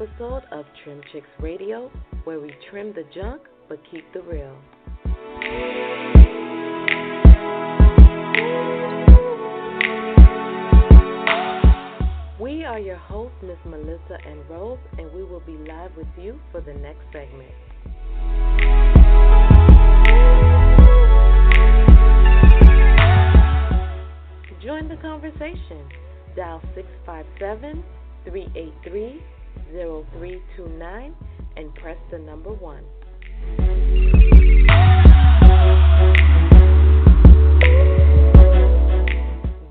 episode of Trim Chix Radio, where we trim the junk but keep the real. We are your hosts, Miss Melissa and Rose, and we will be live with you for the next segment. Join the conversation. Dial 657-383-0329 and press the number 1.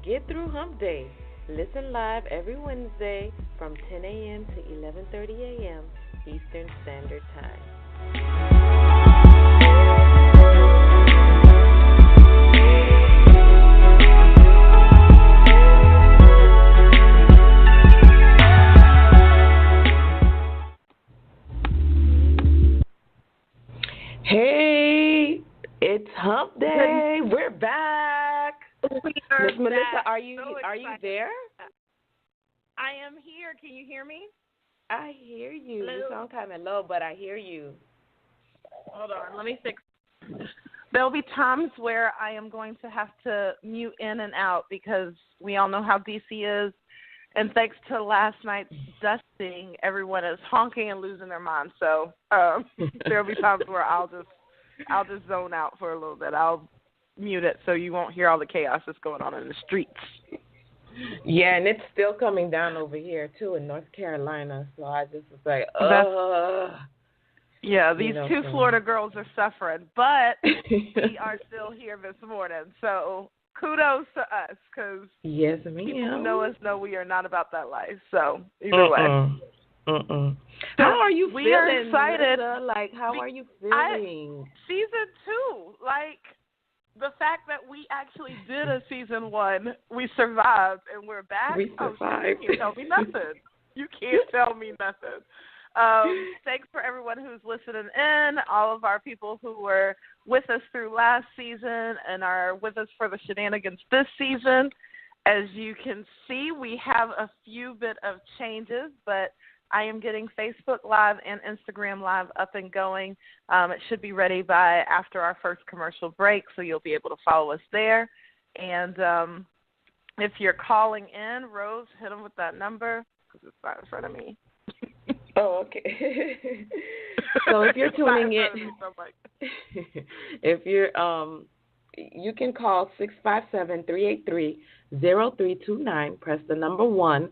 Get through Hump Day. Listen live every Wednesday from 10 a.m. to 11:30 a.m. Eastern Standard Time. Hey, it's Hump Day. We're back. Miss Melissa, are you there? I am here. Can you hear me? I hear you. Hello? You sound kind of low, but I hear you. Hold on. Let me fix. There'll be times where I am going to have to mute in and out because we all know how DC is. And thanks to last night's dusting, everyone is honking and losing their mind. So there'll be times where I'll just zone out for a little bit. I'll mute it so you won't hear all the chaos that's going on in the streets. Yeah, and it's still coming down over here too in North Carolina. So I just was like, yeah, these two Florida girls are suffering, but we are still here this morning. So kudos to us, because yes, ma'am. People who know us know we are not about that life. So either way. How are you feeling? We are excited. Melissa? Like, how are you feeling? Season 2, like the fact that we actually did a season 1, we survived, and we're back. We survived. You can't tell me nothing. You can't tell me nothing. Thanks for everyone who's listening in, all of our people who were with us through last season and are with us for the shenanigans this season. As you can see, we have a few bit of changes, but I am getting Facebook Live and Instagram Live up and going. It should be ready by after our first commercial break, so you'll be able to follow us there. And if you're calling in, Rose, hit them with that number because it's not in front of me. Oh, okay. So if you're tuning in, if you're you can call 657-383-0329. Press the number 1,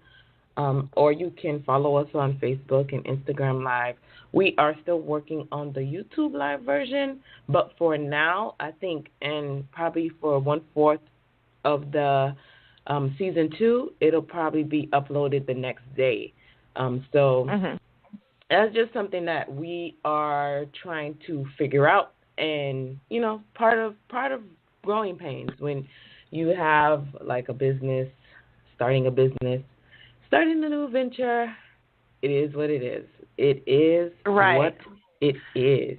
or you can follow us on Facebook and Instagram Live. We are still working on the YouTube Live version, but for now, I think, and probably for 1/4 of the season 2, it'll probably be uploaded the next day. That's just something that we are trying to figure out, and part of growing pains when you have like a business, starting a new venture. It is what it is. It is what it is.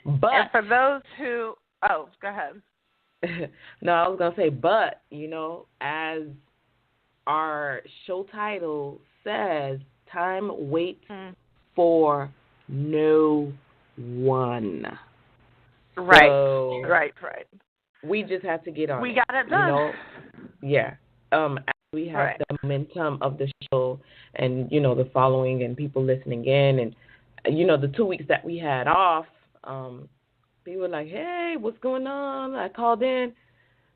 But and for those who, go ahead. No, I was gonna say, but as our show title says, time waits for no one. Right. So Right. We just have to get on. We got it done. Yeah. We have the momentum of the show, and the following and people listening in, and the 2 weeks that we had off. People were like, "Hey, what's going on?" I called in.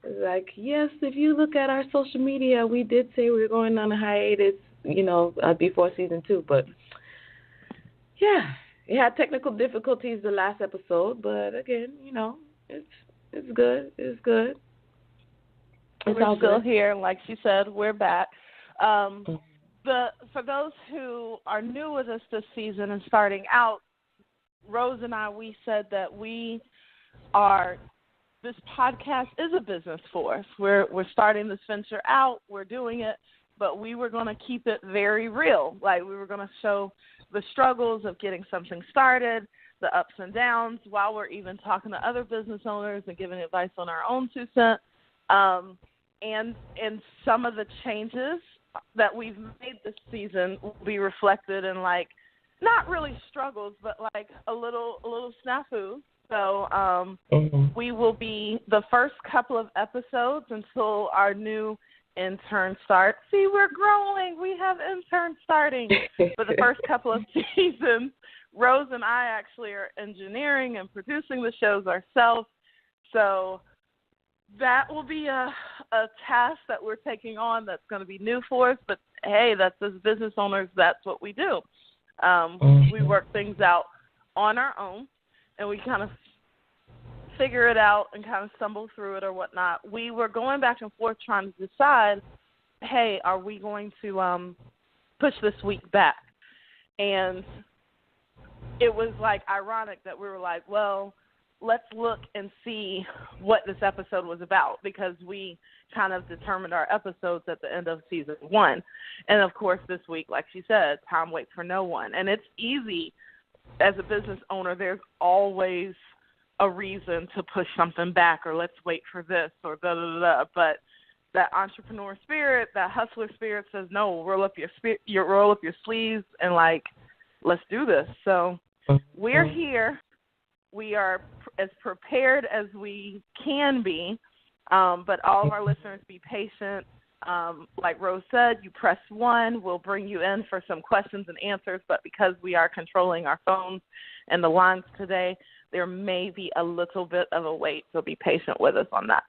It's like, yes, if you look at our social media, we did say we were going on a hiatus, before season 2, but yeah, it had technical difficulties the last episode, but again, it's good. It's good. We're still here, like she said. We're back. For those who are new with us this season and starting out, Rose and I, we said that this podcast is a business for us. We're starting this venture out. We're doing it, but we were going to keep it very real. Like, we were going to show the struggles of getting something started, the ups and downs, while we're even talking to other business owners and giving advice on our own 2 cents. And some of the changes that we've made this season will be reflected in, like, not really struggles, but like a little snafu. So we will be the first couple of episodes until our new intern starts. See, we're growing. We have interns starting. For the first couple of seasons, Rose and I actually are engineering and producing the shows ourselves. So that will be a task that we're taking on that's going to be new for us. But, hey, that's as business owners, that's what we do. We work things out on our own, and we kind of figure it out and kind of stumble through it or whatnot. We were going back and forth trying to decide, hey, are we going to push this week back? And it was like ironic that we were like, well, let's look and see what this episode was about, because we kind of determined our episodes at the end of season 1. And, of course, this week, like she said, time waits for no one. And it's easy as a business owner. There's always a reason to push something back, or let's wait for this, or da-da-da-da. But that entrepreneur spirit, that hustler spirit says, no, roll up your sleeves and, like, let's do this. So we're here. We are as prepared as we can be, but all of our listeners, be patient. Like Rose said, you press 1. We'll bring you in for some questions and answers, but because we are controlling our phones and the lines today, there may be a little bit of a wait, so be patient with us on that.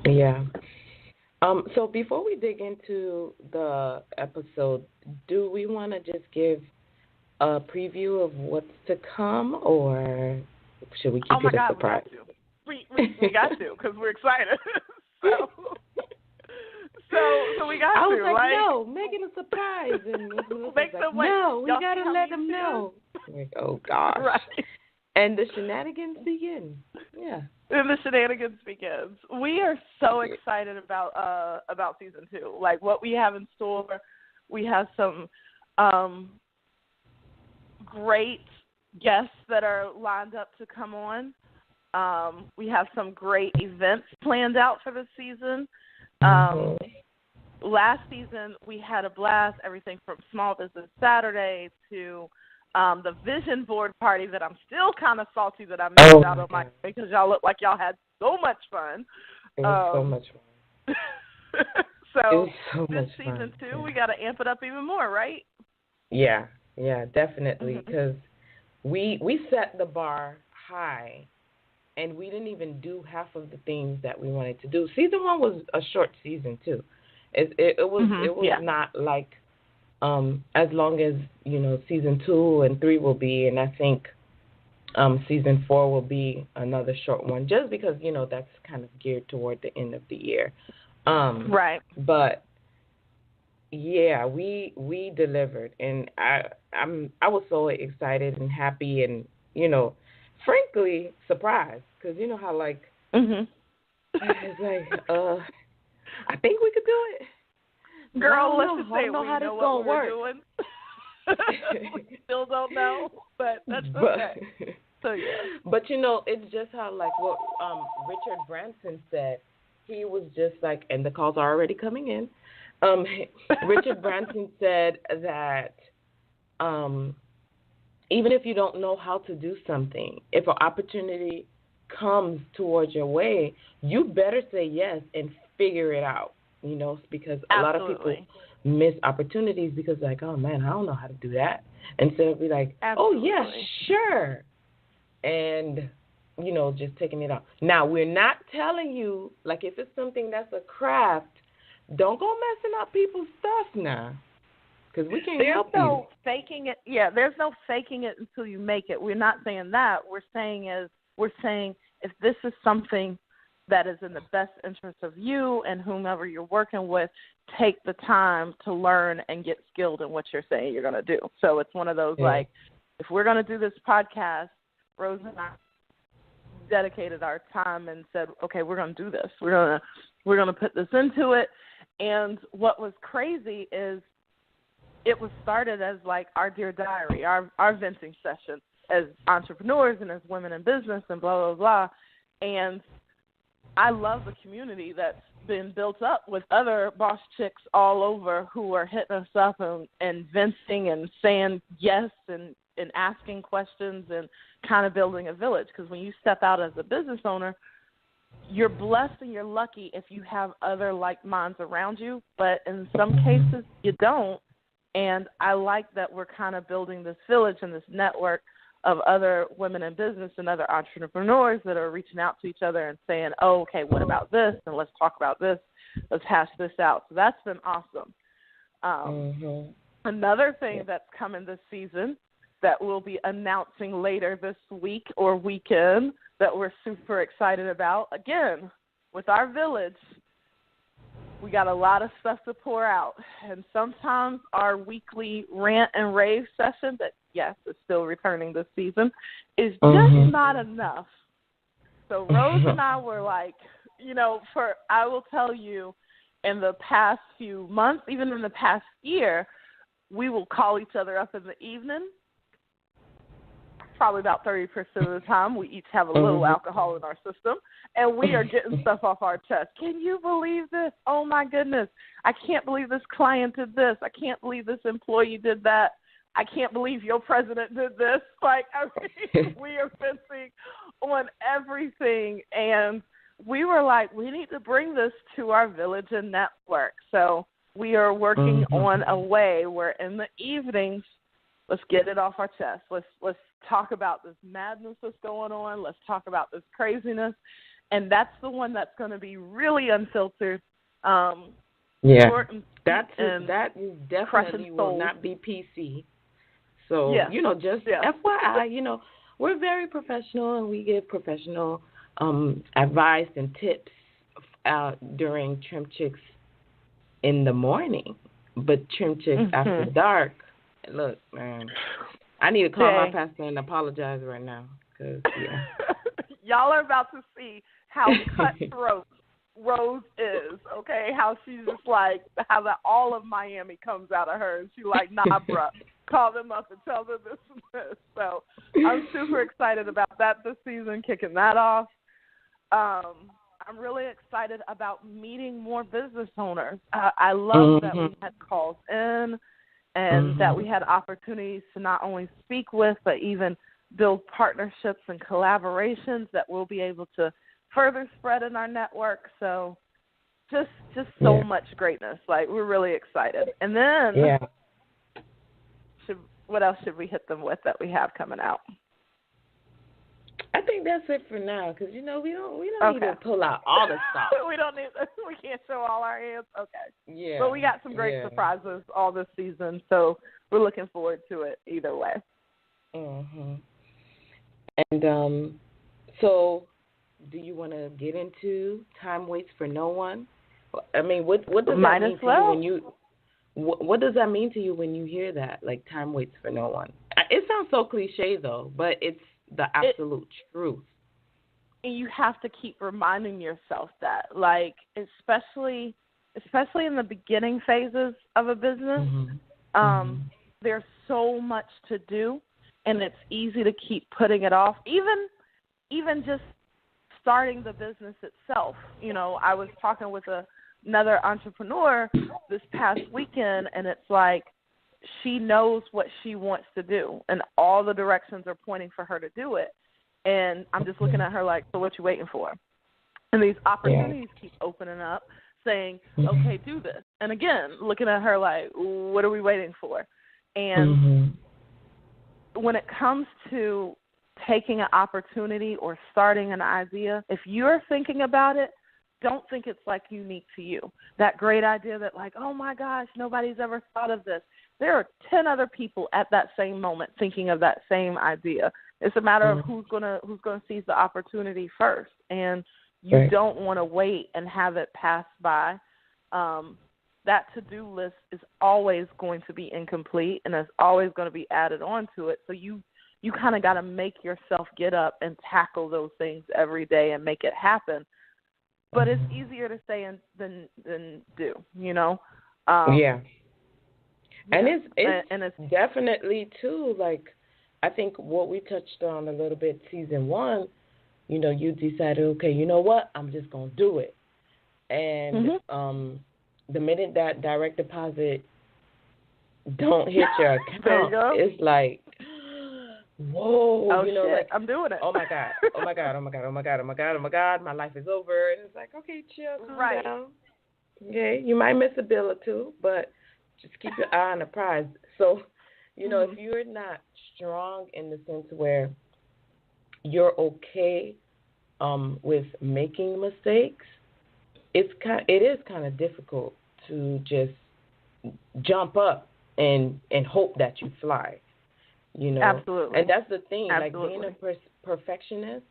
Yeah. So before we dig into the episode, do we want to just give a preview of what's to come, or should we keep it a surprise? We got to, because we're excited. so we got to. I was like, no, make it a surprise. And make them wait. No, we got to let them know. Like, oh, gosh. Right. And the shenanigans begin. Yeah. And the shenanigans begins. We are so excited about season 2. Like, what we have in store. We have some great guests that are lined up to come on. We have some great events planned out for this season. Last season, we had a blast, everything from Small Business Saturday to the vision board party that I'm still kind of salty that I missed out on because y'all look like y'all had so much fun. It was so much fun. So this season 2, we got to amp it up even more, right? Yeah, definitely, because we set the bar high, and we didn't even do half of the things that we wanted to do. Season 1 was a short season too. It was not like as long as season 2 and 3 will be, and I think season 4 will be another short one, just because that's kind of geared toward the end of the year. Right. But yeah, we delivered, and I was so excited and happy, and frankly surprised, because how like it's like I think we could do it. Girl, let's just say we how know this what we're work. doing. We still don't know, but that's okay. So yeah. But it's just how like what Richard Branson said. He was just like, and the calls are already coming in. Richard Branson said that even if you don't know how to do something, if an opportunity comes towards your way, you better say yes and figure it out, because a lot of people miss opportunities because like, oh, man, I don't know how to do that. Instead of be like, oh, yeah, sure. And, just taking it out. Now, we're not telling you, like if it's something that's a craft, don't go messing up people's stuff now, because we can't help you. There's no faking it. Yeah, there's no faking it until you make it. We're not saying that. We're saying if this is something that is in the best interest of you and whomever you're working with, take the time to learn and get skilled in what you're saying you're going to do. So it's one of those like, if we're going to do this podcast, Rose and I dedicated our time and said, okay, we're going to do this. We're going to put this into it. And what was crazy is it was started as like our Dear Diary, our venting session as entrepreneurs and as women in business and blah, blah, blah. And I love the community that's been built up with other boss chicks all over who are hitting us up and venting and saying yes and asking questions and kind of building a village. Because when you step out as a business owner, you're blessed and you're lucky if you have other like minds around you, but in some cases you don't. And I like that we're kind of building this village and this network of other women in business and other entrepreneurs that are reaching out to each other and saying, oh, okay, what about this? And let's talk about this. Let's hash this out. So that's been awesome. Another thing that's coming this season that we'll be announcing later this week or weekend that we're super excited about, again, with our village, we got a lot of stuff to pour out. And sometimes our weekly rant and rave session that, yes, is still returning this season, is just not enough. So Rose and I were like, I will tell you, in the past few months, even in the past year, we will call each other up in the evening. Probably about 30% of the time, we each have a little alcohol in our system, and we are getting stuff off our chest. Can you believe this? Oh, my goodness. I can't believe this client did this. I can't believe this employee did that. I can't believe your president did this. Like, we are fencing on everything, and we were like, we need to bring this to our village and network. So we are working on a way where in the evenings, let's get it off our chest. Let's talk about this madness that's going on. Let's talk about this craziness. And that's the one that's going to be really unfiltered. That definitely will not be PC. So, just FYI, we're very professional and we give professional advice and tips during Trim Chicks in the morning. But Trim Chicks after dark, look, man, I need to call my pastor and apologize right now. Cause, Y'all are about to see how cutthroat Rose is, okay? How she's just like, how all of Miami comes out of her. And she's like, nah, bruh, call them up and tell them this and this. So I'm super excited about that this season, kicking that off. I'm really excited about meeting more business owners. I love that we had calls in and that we had opportunities to not only speak with, but even build partnerships and collaborations that we'll be able to further spread in our network. So just so much greatness. Like, we're really excited. And then what else should we hit them with that we have coming out? I think that's it for now, because we don't need to pull out all the stuff. We can't show all our hands. Okay. Yeah. But we got some great surprises all this season, so we're looking forward to it either way. And so, do you want to get into time waits for no one? I mean, what does that mean to you when you? What does that mean to you when you hear that? Like, time waits for no one. It sounds so cliche though, but it's the absolute truth. And you have to keep reminding yourself that, like, especially in the beginning phases of a business, there's so much to do, and it's easy to keep putting it off. Even just starting the business itself. I was talking with another entrepreneur this past weekend, and it's like, she knows what she wants to do, and all the directions are pointing for her to do it. And I'm just looking at her like, so what you waiting for? And these opportunities keep opening up, saying, okay, do this. And again, looking at her like, what are we waiting for? And when it comes to taking an opportunity or starting an idea, if you're thinking about it, don't think it's like unique to you. That great idea that like, oh my gosh, nobody's ever thought of this. There are 10 other people at that same moment thinking of that same idea. It's a matter of who's gonna seize the opportunity first, and you don't want to wait and have it pass by. That to-do list is always going to be incomplete, and it's always going to be added on to it. So you kind of got to make yourself get up and tackle those things every day and make it happen. But it's easier to say than do, And it's definitely, too, like, I think what we touched on a little bit season one, you decided, okay, you know what, I'm just gonna do it, and the minute that direct deposit don't hit your there you account, go. it's like, whoa, oh, shit, like, I'm doing it. oh my god, oh my god, oh my god, oh my god, oh my god, oh my god, my life is over, and it's like, okay, chill, calm right. down. Okay, you might miss a bill or two, but just keep your eye on the prize. So, if you're not strong in the sense where you're okay with making mistakes, it is kind of difficult to just jump up and hope that you fly. Absolutely. And that's the thing. Absolutely. Like being a perfectionist,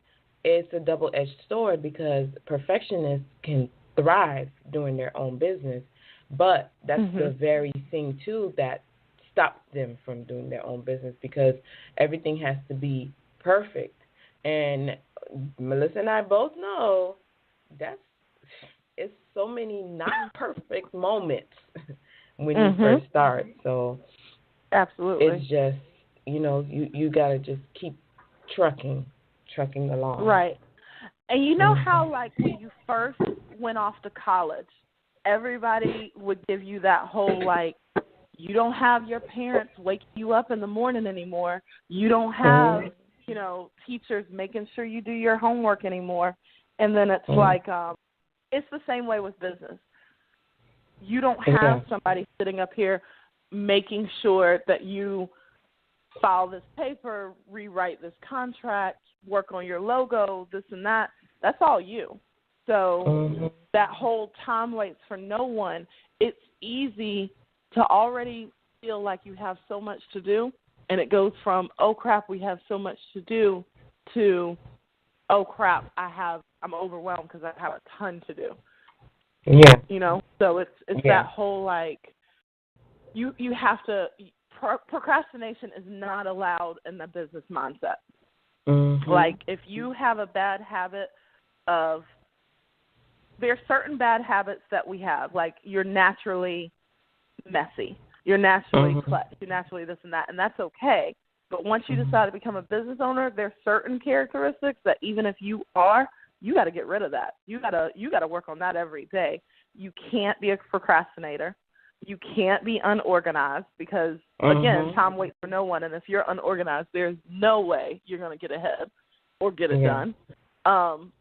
it's a double-edged sword because perfectionists can thrive doing their own business, but that's the very thing too that stops them from doing their own business because everything has to be perfect. And Melissa and I both know it's so many not perfect moments when you first start. So absolutely, it's just you gotta just keep trucking along. right. And you know how, like, when you first went off to college, everybody would give you that whole, like, you don't have your parents waking you up in the morning anymore. You don't have, teachers making sure you do your homework anymore. And then it's like, it's the same way with business. You don't have somebody sitting up here making sure that you file this paper, rewrite this contract, work on your logo, this and that. That's all you. So that whole time waits for no one. It's easy to already feel like you have so much to do, and it goes from, oh crap, we have so much to do, to, oh crap, I'm overwhelmed because I have a ton to do. Yeah. So it's that whole, like, you have to. Procrastination is not allowed in the business mindset. Like, if you have a bad habit of, there's certain bad habits that we have, like you're naturally messy, you're naturally clutch, you're naturally this and that, and that's okay. But once you decide to become a business owner, there's certain characteristics that even if you got to get rid of that. You got to work on that every day. You can't be a procrastinator. You can't be unorganized because, again, time waits for no one. And if you're unorganized, there's no way you're going to get ahead or get it done.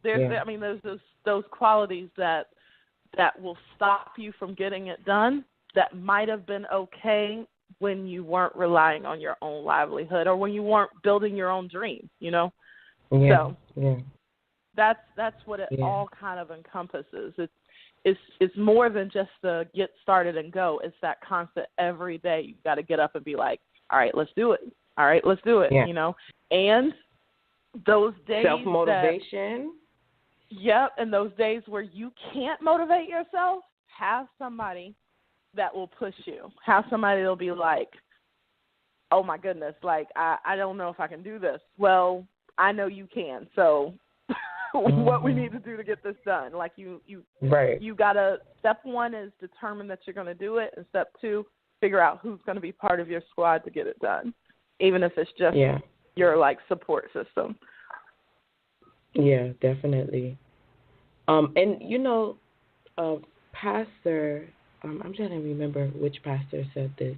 There's those qualities that will stop you from getting it done that might have been okay when you weren't relying on your own livelihood or when you weren't building your own dream, So that's what it all kind of encompasses. It's more than just the get started and go. It's that constant every day. You've got to get up and be like, all right, let's do it. All right, let's do it, And those days self-motivation. And those days where you can't motivate yourself, have somebody that will push you. Have somebody that'll be like, oh, my goodness, like, I don't know if I can do this. Well, I know you can, so what we need to do to get this done. Like, you got to, step one is determine that you're going to do it, and step two, figure out who's going to be part of your squad to get it done, even if it's just your, like, support system. Yeah, definitely. And, pastor, I'm trying to remember which pastor said this.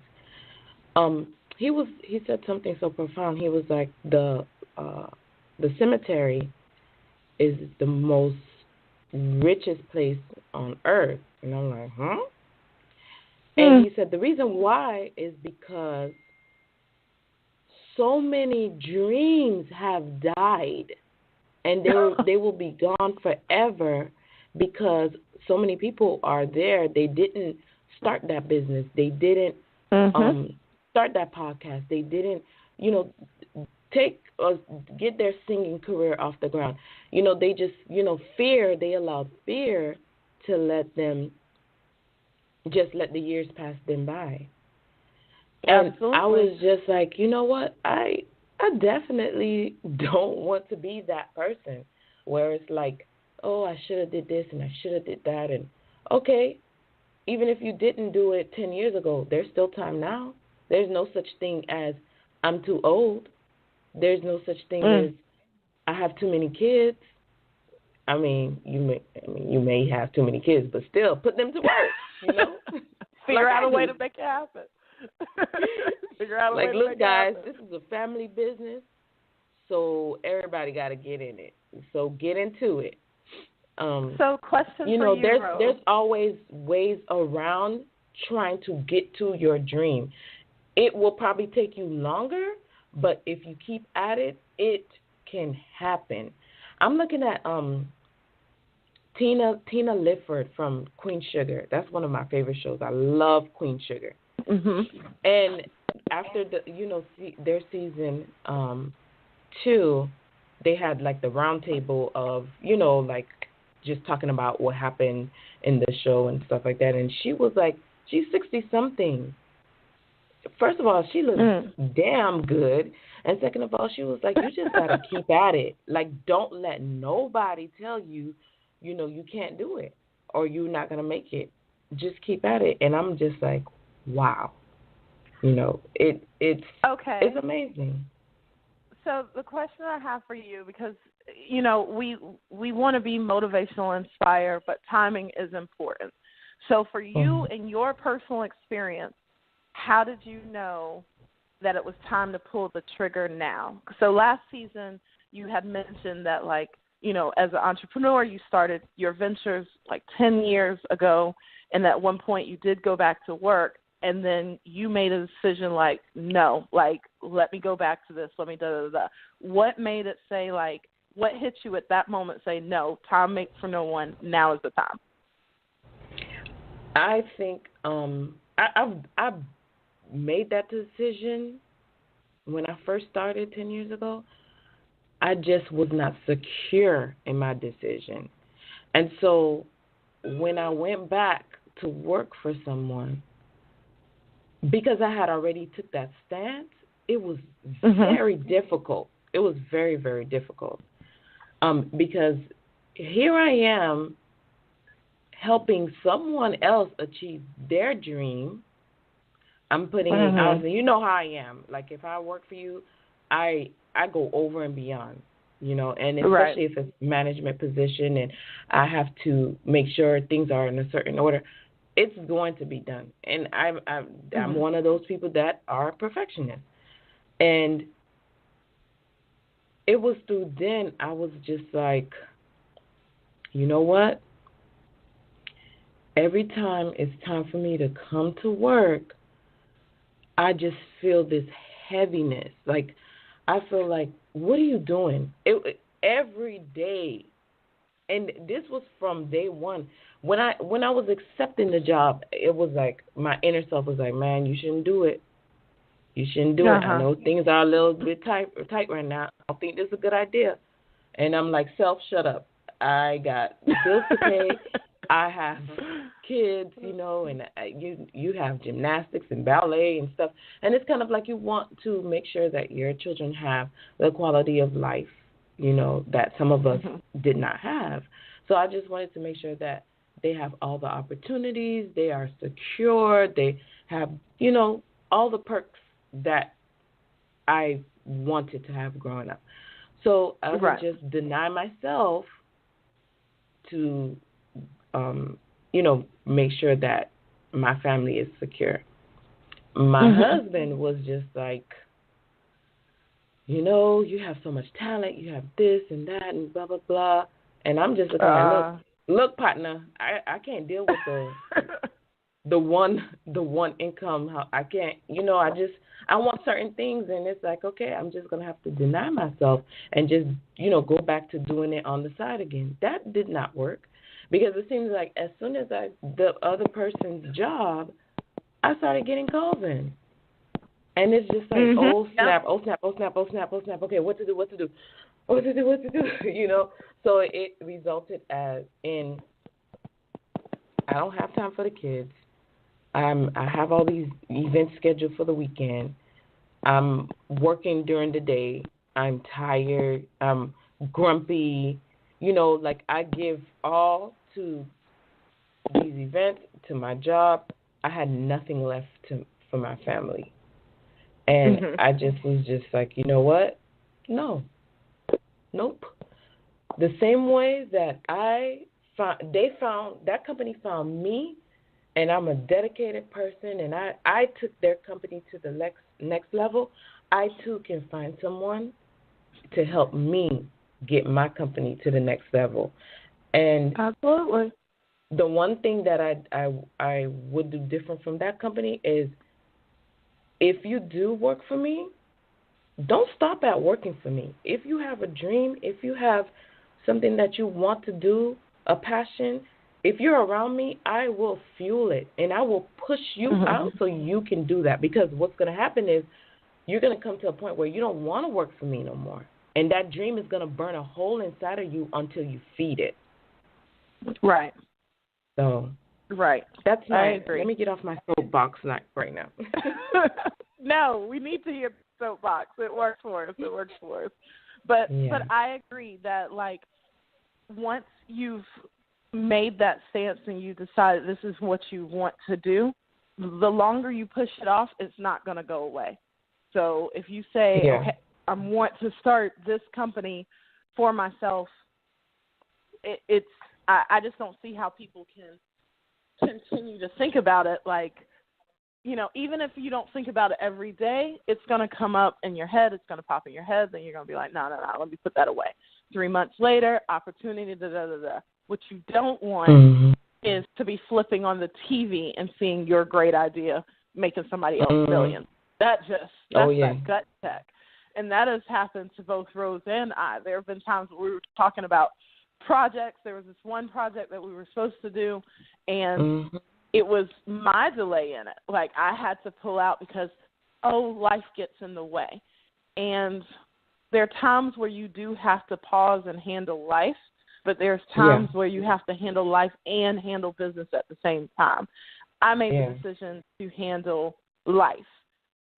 He said something so profound. He was like, the cemetery is the most richest place on earth. And I'm like, huh? And he said the reason why is because so many dreams have died, and they will be gone forever because so many people are there. They didn't start that business. They didn't start that podcast. They didn't, get their singing career off the ground. They just, they allowed fear to let the years pass them by. And Absolutely. I was just like, you know what? I definitely don't want to be that person where it's like, oh, I should have did this and I should have did that. And okay, even if you didn't do it 10 years ago, there's still time now. There's no such thing as I'm too old. There's no such thing as I have too many kids. You may have too many kids, but still put them to work. Figure out a way to make it happen. Figure out a way to look, make guys, it happen. this is a family business, so everybody got to get in it. So get into it. So, question for you, Rose. There's always ways around trying to get to your dream. It will probably take you longer, but if you keep at it, it can happen. I'm looking at Tina Lifford from Queen Sugar. That's one of my favorite shows. I love Queen Sugar. Mhm. And after their season 2, they had like the round table of like just talking about what happened in the show and stuff like that. And she was like, she's 60 something. First of all, she looks damn good. And second of all, she was like, you just got to keep at it. Like, don't let nobody tell you, you can't do it or you're not going to make it. Just keep at it. And I'm just like, wow. It's amazing. So the question I have for you, because, we want to be motivational, inspire, but timing is important. So for you and your personal experience, how did you know that it was time to pull the trigger now? So last season you had mentioned that, like, as an entrepreneur, you started your ventures like 10 years ago, and at one point you did go back to work, and then you made a decision like, no, like, let me go back to this, let me da-da-da-da. What made it say, like, what hit you at that moment say, no, time makes for no one, now is the time? I think I've made that decision when I first started 10 years ago. I just was not secure in my decision. And so when I went back to work for someone, because I had already took that stance, it was very difficult. It was very, very difficult. Because here I am helping someone else achieve their dream. I'm putting in hours, and you know how I am. Like, if I work for you, I go over and beyond, and especially if it's management position and I have to make sure things are in a certain order, it's going to be done. And I'm one of those people that are perfectionists. And it was through then I was just like, you know what? Every time it's time for me to come to work, I just feel this heaviness. Like, I feel like, what are you doing? Every day. And this was from day one. When I was accepting the job, it was like my inner self was like, man, you shouldn't do it. You shouldn't do it. I know things are a little bit tight right now. I don't think this is a good idea. And I'm like, shut up. I got bills to pay. I have kids, and you have gymnastics and ballet and stuff. And it's kind of like you want to make sure that your children have the quality of life, that some of us did not have. So I just wanted to make sure that they have all the opportunities, they are secure, they have, all the perks that I wanted to have growing up. So I would just deny myself to, make sure that my family is secure. My husband was just like, you have so much talent, you have this and that and blah, blah, blah. And I'm just looking at, look, partner, I can't deal with the one income. I can't, I want certain things, and it's like, okay, I'm just going to have to deny myself and just, go back to doing it on the side again. That did not work, because it seems like as soon as the other person's job, I started getting calls in. And it's just like, oh, snap. Okay, what to do? So it resulted in I don't have time for the kids. I have all these events scheduled for the weekend. I'm working during the day. I'm tired. I'm grumpy. Like, I give all to these events, to my job. I had nothing left for my family. And I just was just like, you know what? No. Nope. The same way that that company found me, and I'm a dedicated person, and I took their company to the next level. I too can find someone to help me get my company to the next level. And absolutely, the one thing that I would do different from that company is, if you do work for me, don't stop at working for me. If you have a dream, if you have something that you want to do, a passion, if you're around me, I will fuel it and I will push you out so you can do that. Because what's going to happen is you're going to come to a point where you don't want to work for me no more. And that dream is going to burn a hole inside of you until you feed it. Right. So, right. That's I agree. Let me get off my soapbox right now. No, we need to hear the soapbox. It works for us. But I agree that, like, once you've made that stance and you decide this is what you want to do, the longer you push it off, it's not going to go away. So if you say, okay, I want to start this company for myself, I just don't see how people can continue to think about it. Like, you know, even if you don't think about it every day, it's going to come up in your head. It's going to pop in your head. Then you're going to be like, no, let me put that away. 3 months later, opportunity, da-da-da-da. What you don't want is to be flipping on the TV and seeing your great idea making somebody else millions. That's that gut check. And that has happened to both Rose and I. There have been times where we were talking about projects. There was this one project that we were supposed to do, and it was my delay in it. Like, I had to pull out because, life gets in the way. And there are times where you do have to pause and handle life, but there's times where you have to handle life and handle business at the same time. I made the decision to handle life.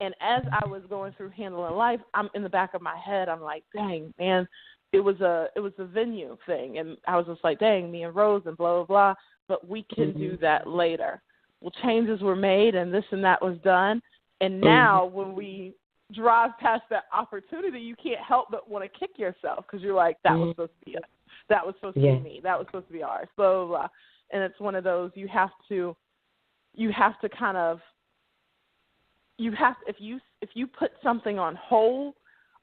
And as I was going through handling life, I'm in the back of my head, I'm like, dang, man, it was a venue thing. And I was just like, dang, me and Rose and blah, blah, blah, but we can do that later. Well, changes were made and this and that was done. And now when we drive past that opportunity, you can't help but want to kick yourself because you're like, that was supposed to be us. That was supposed to be me. That was supposed to be ours, blah, blah, blah. And it's one of those you have to kind of, if you put something on hold,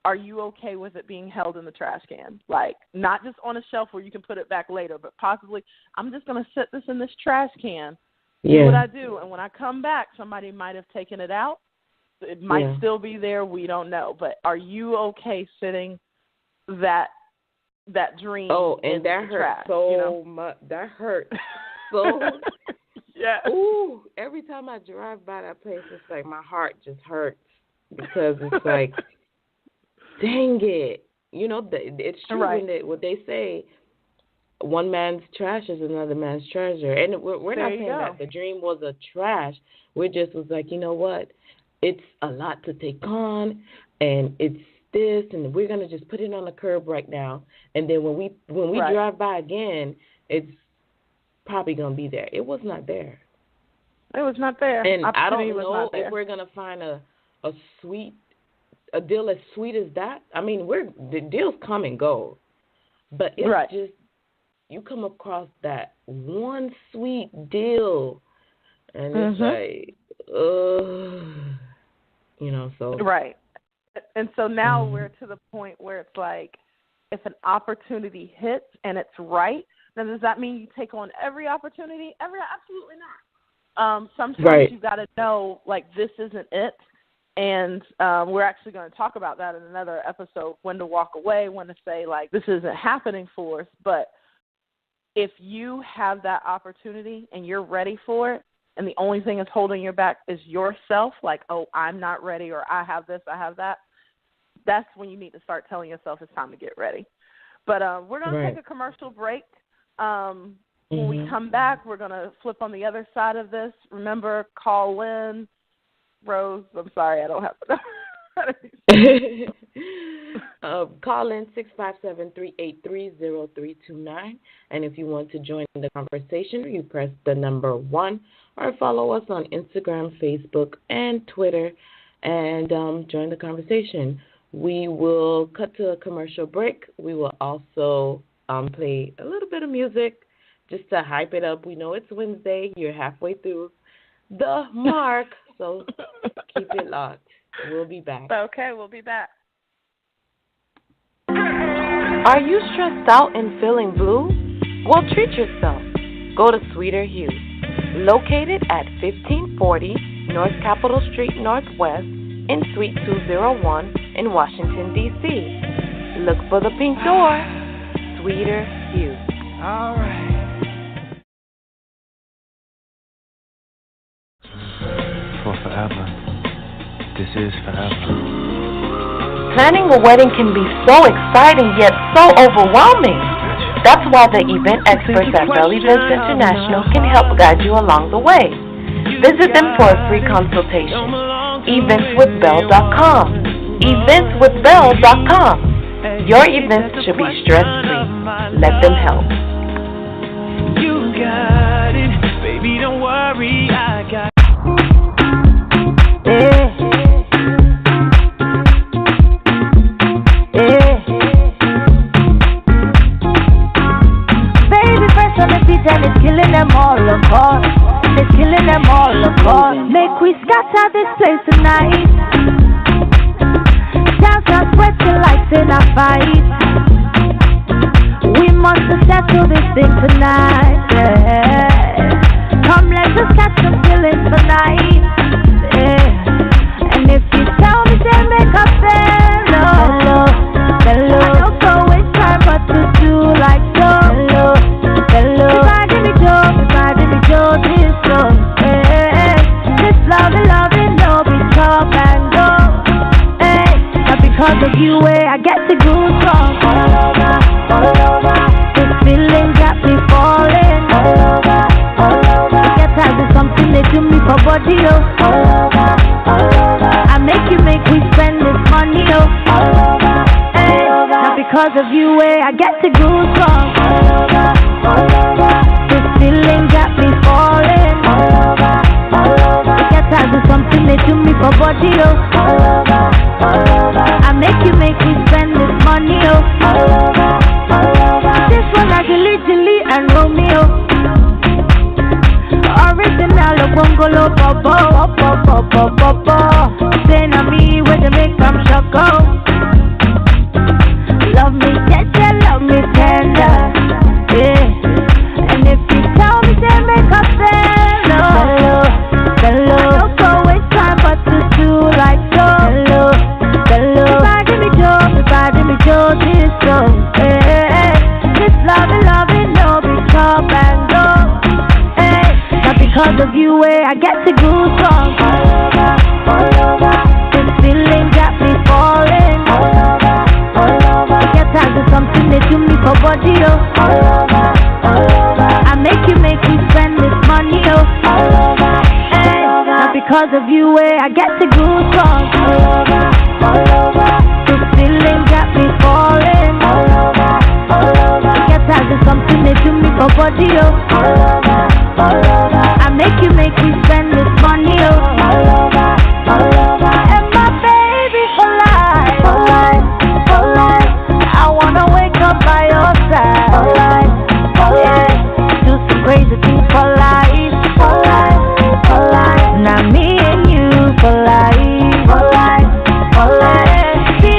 are you okay with it being held in the trash can? Like, not just on a shelf where you can put it back later, but possibly, I'm just going to set this in this trash can, do what I do, and when I come back, somebody might have taken it out. It might still be there. We don't know. But are you okay sitting that dream in the trash? So much. That hurt so yeah. Ooh, every time I drive by that place, it's like my heart just hurts because it's like, dang it. You know, it's true what they say, one man's trash is another man's treasure. And we're not saying that the dream was a trash. We just was like, you know what? It's a lot to take on, and it's this, and we're going to just put it on the curb right now. And then when we drive by again, it's probably going to be there. It was not there. It was not there. And I don't know if we're going to find a deal as sweet as that. I mean, the deals come and go. But it's just, you come across that one sweet deal, and it's like, you know, so. Right. And so now we're to the point where it's like, if an opportunity hits and it's right, then does that mean you take on every opportunity? Absolutely not. Sometimes you got to know, like, this isn't it. And we're actually going to talk about that in another episode, when to walk away, when to say, like, this isn't happening for us. But if you have that opportunity and you're ready for it, and the only thing that's holding you back is yourself, like, I'm not ready, or I have this, I have that, that's when you need to start telling yourself it's time to get ready. But we're going to take a commercial break. When we come back, we're going to flip on the other side of this. Remember, call in. Rose, I'm sorry, I don't have the call in 657-383-0329. And if you want to join the conversation, you press the number 1, or follow us on Instagram, Facebook, and Twitter, and join the conversation. We will cut to a commercial break. We will also play a little bit of music just to hype it up. We know it's Wednesday. You're halfway through the mark, so keep it locked. We'll be back. Okay, we'll be back. Are you stressed out and feeling blue? Well, treat yourself. Go to Sweeter Hues, located at 1540 North Capitol Street Northwest in Suite 201 in Washington, D.C. Look for the pink door. Sweeter Hues. All right. For forever. This is forever. Planning a wedding can be so exciting yet so overwhelming. That's why the event experts at Bell Events International can help guide you along the way. Visit them for a free consultation. Eventswithbell.com. Eventswithbell.com. Your events should be stress-free. Let them help. You got it, baby, don't worry, I got it. Baby, fresh on the beat and it's killing them all apart. It's killing them all apart. Make we scatter this place tonight. Dance and sweat till lights in a fight. We must settle this thing tonight. Yeah. Come, let's just catch some feelings tonight. Yeah. And if you tell me, say make a fellow. I don't go waste time, but to do like so. If I give me joy, this love. Hey, this love, no be top and go. Hey, not because of you, I get the goosebumps. All over. This feeling got me falling. All over. Get tired of something they do me for body, oh. All over. I make me spend this money, oh. All over. Hey, not because of you, I get the goosebumps. All over. This feeling got me falling. All over. Get tired of something they do me for body, oh. All over. I make me spend this money, oh. All over. This one I Julie and Romeo. Original Bongolo Popo. Say na me where they make them shock out. Love me love me tender. Yeah. And if you tell me they make a fellow. I don't go waste time but to do like so. If I give me joy, this so. This love, no be top and go. Hey, not because of you, I get the goosebumps. All over. This feeling got me falling. All over. Get tired of something they do me for body, oh. All over. I make me spend this money, oh. All over. Hey, not because of you, I get the goosebumps. All over. This feeling got me falling. All over. Get tired of something they do me for body, oh. All over. I make me spend this money, oh. All over. And my baby for life. I wanna wake up by your side. Do some crazy things for life. Now me and you for life.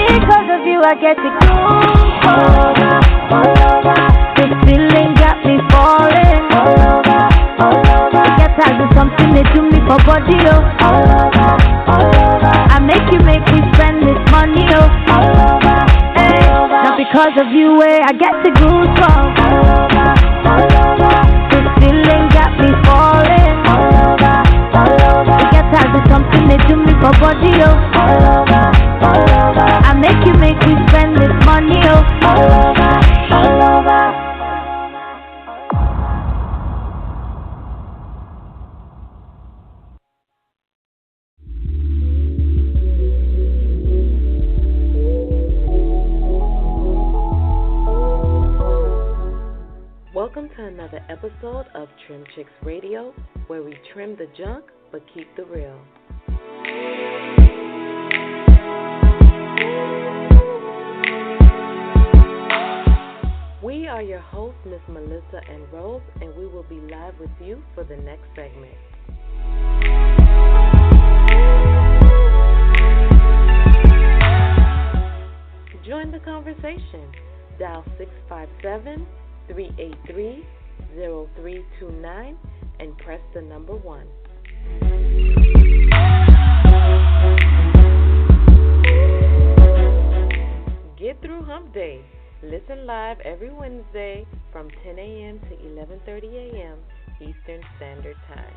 Because of you I get to go. This feeling got me falling. Get tired of something they do me for body, oh. I make me spend this money, oh. Hey, not because of you, I get the goosebumps. This feeling got me falling. Get tired of something they do me for body, oh. I make me spend this money, oh. All over. Welcome to another episode of Trim Chix Radio, where we trim the junk but keep the real. are your hosts, Miss Melissa and Rose, and we will be live with you for the next segment. Join the conversation. Dial 657-383-0329 and press the number 1. Get through Hump Day. Listen live every Wednesday from 10 a.m. to 11:30 a.m. Eastern Standard Time.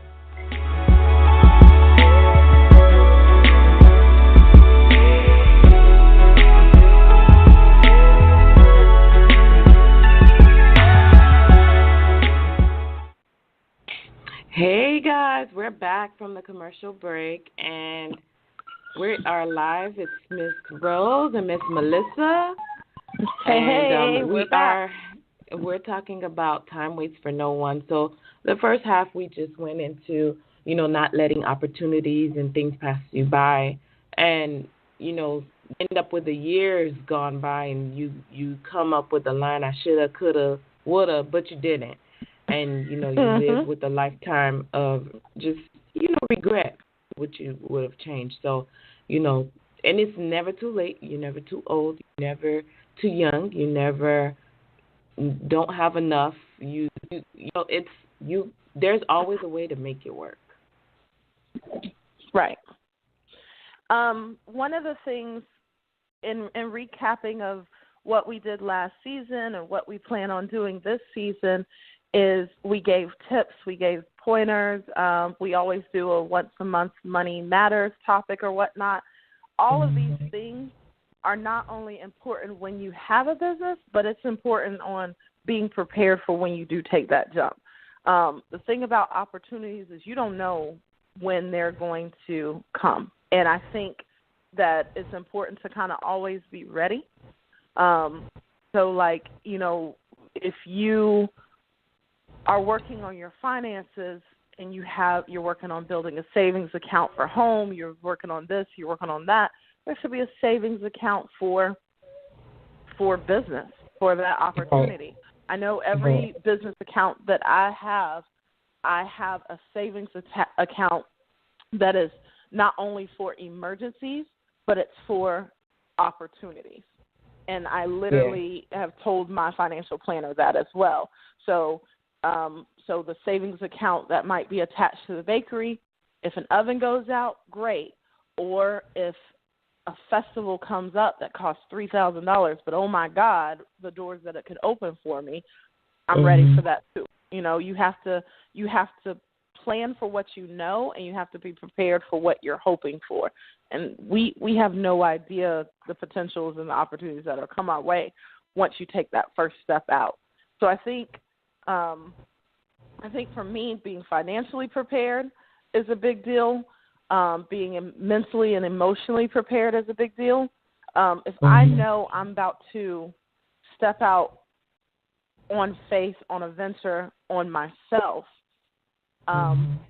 Hey guys, we're back from the commercial break, and we are live. It's Miss Rose and Miss Melissa. Hey, we're back. We're talking about time waits for no one. So the first half we just went into, not letting opportunities and things pass you by, and end up with the years gone by, and you come up with a line, I shoulda, coulda, woulda, but you didn't. And, you live with a lifetime of just, regret what you would have changed. So, and it's never too late. You're never too old. You're never too young. You never don't have enough. There's always a way to make it work. Right. One of the things in recapping of what we did last season and what we plan on doing this season is we gave tips, we gave pointers. We always do a once a month money matters topic or whatnot. All of these things are not only important when you have a business, but it's important on being prepared for when you do take that jump. The thing about opportunities is you don't know when they're going to come. And I think that it's important to kind of always be ready. If you are working on your finances and you're working on building a savings account for home, you're working on this, you're working on that, there should be a savings account for business, for that opportunity. I know every business account that I have a savings account that is not only for emergencies, but it's for opportunities. And I literally have told my financial planner that as well. So the savings account that might be attached to the bakery, if an oven goes out, great. Or if a festival comes up that costs $3,000, but oh my God, the doors that it could open for me, I'm ready for that too. You have to plan for what you know, and you have to be prepared for what you're hoping for. And we have no idea the potentials and the opportunities that will come our way once you take that first step out. So I think for me, being financially prepared is a big deal. Being mentally and emotionally prepared is a big deal. If I know I'm about to step out on faith on a venture on myself,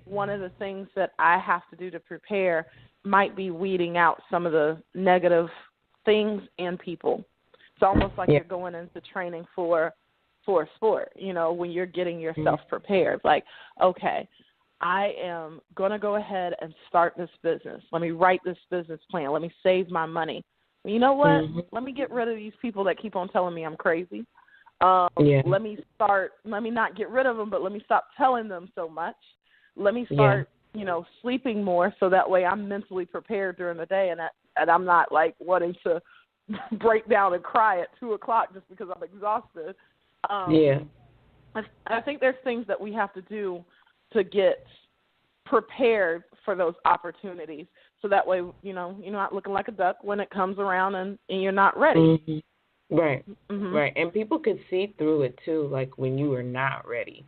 one of the things that I have to do to prepare might be weeding out some of the negative things and people. It's almost like you're going into training for a sport, when you're getting yourself prepared. Like, okay, I am going to go ahead and start this business. Let me write this business plan. Let me save my money. You know what? Let me get rid of these people that keep on telling me I'm crazy. Let me not get rid of them, but let me stop telling them so much. Let me start, sleeping more so that way I'm mentally prepared during the day and I'm not like wanting to break down and cry at 2:00 just because I'm exhausted. I think there's things that we have to do to get prepared for those opportunities, so that way, you're not looking like a duck when it comes around and you're not ready. Right, right. And people could see through it too, like when you are not ready.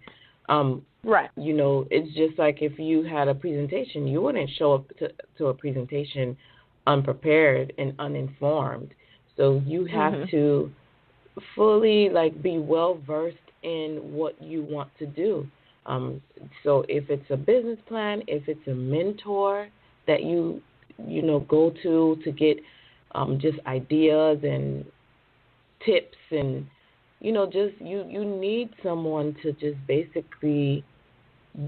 Right. It's just like if you had a presentation, you wouldn't show up to a presentation unprepared and uninformed. So you have to fully be well versed in what you want to do. So if it's a business plan, if it's a mentor that you go to get just ideas and tips and just you need someone to just basically,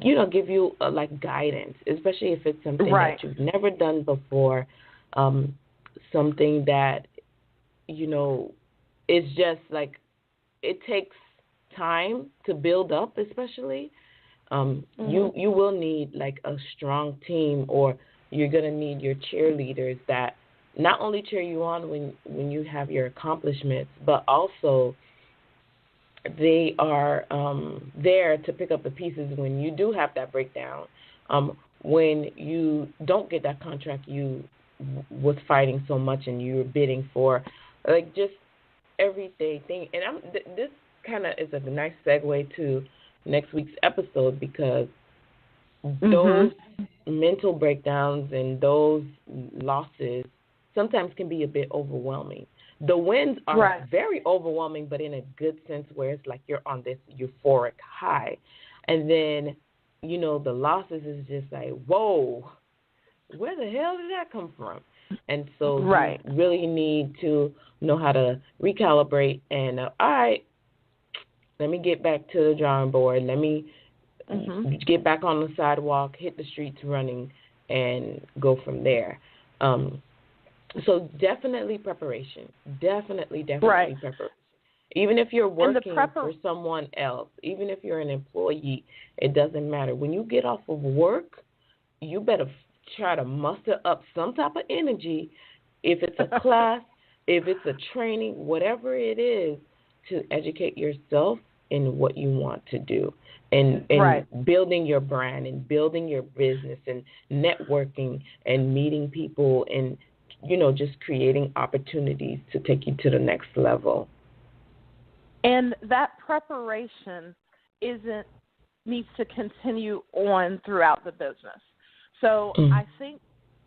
give you like guidance, especially if it's something Right. that you've never done before, something that, it's just like it takes time to build up, especially. You will need like a strong team, or you're gonna need your cheerleaders that not only cheer you on when you have your accomplishments, but also they are there to pick up the pieces when you do have that breakdown. When you don't get that contract you was fighting so much and you were bidding for, like just everyday thing. And this kind of is a nice segue to next week's episode, because those mental breakdowns and those losses sometimes can be a bit overwhelming. The wins are very overwhelming, but in a good sense, where it's like you're on this euphoric high. And then, the losses is just like, whoa, where the hell did that come from? And so you really need to know how to recalibrate and, all right, let me get back to the drawing board. Let me get back on the sidewalk, hit the streets running, and go from there. So definitely preparation. Definitely preparation. Even if you're working for someone else, even if you're an employee, it doesn't matter. When you get off of work, you better try to muster up some type of energy, if it's a class, if it's a training, whatever it is, to educate yourself in what you want to do, and building your brand and building your business and networking and meeting people and, just creating opportunities to take you to the next level. And that preparation needs to continue on throughout the business. So I think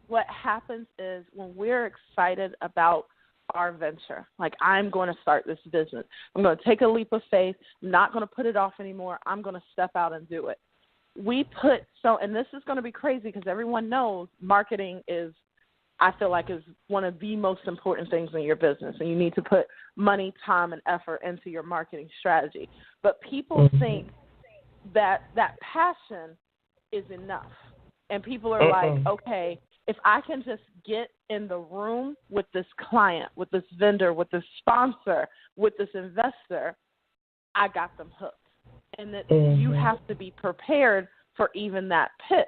what happens is when we're excited about our venture, like I'm going to start this business, I'm going to take a leap of faith, I'm not going to put it off anymore, I'm going to step out and do it. And this is going to be crazy because everyone knows marketing is one of the most important things in your business, and you need to put money, time, and effort into your marketing strategy. But people think that passion is enough, and people are like, okay, if I can just get in the room with this client, with this vendor, with this sponsor, with this investor, I got them hooked. And that you have to be prepared for even that pitch.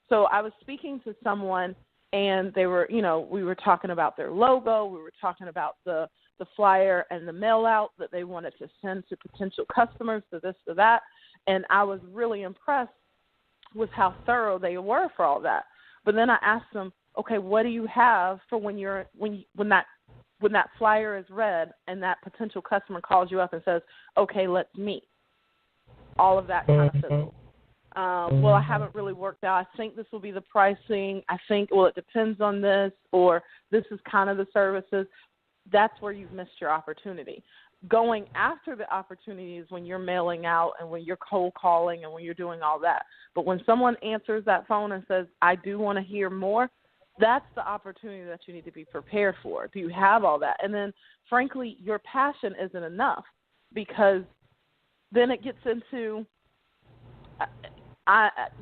So I was speaking to someone, and they were, we were talking about their logo, we were talking about the flyer and the mail out that they wanted to send to potential customers, to this, to that. And I was really impressed with how thorough they were for all that. But then I asked them, okay, what do you have for when that flyer is read and that potential customer calls you up and says, okay, let's meet? All of that kind of fizzles. Well, I haven't really worked out. I think this will be the pricing. I think, it depends on this, or this is kind of the services. That's where you've missed your opportunity. Going after the opportunities when you're mailing out and when you're cold calling and when you're doing all that. But when someone answers that phone and says, I do want to hear more, that's the opportunity that you need to be prepared for. Do you have all that? And then, frankly, your passion isn't enough, because then it gets into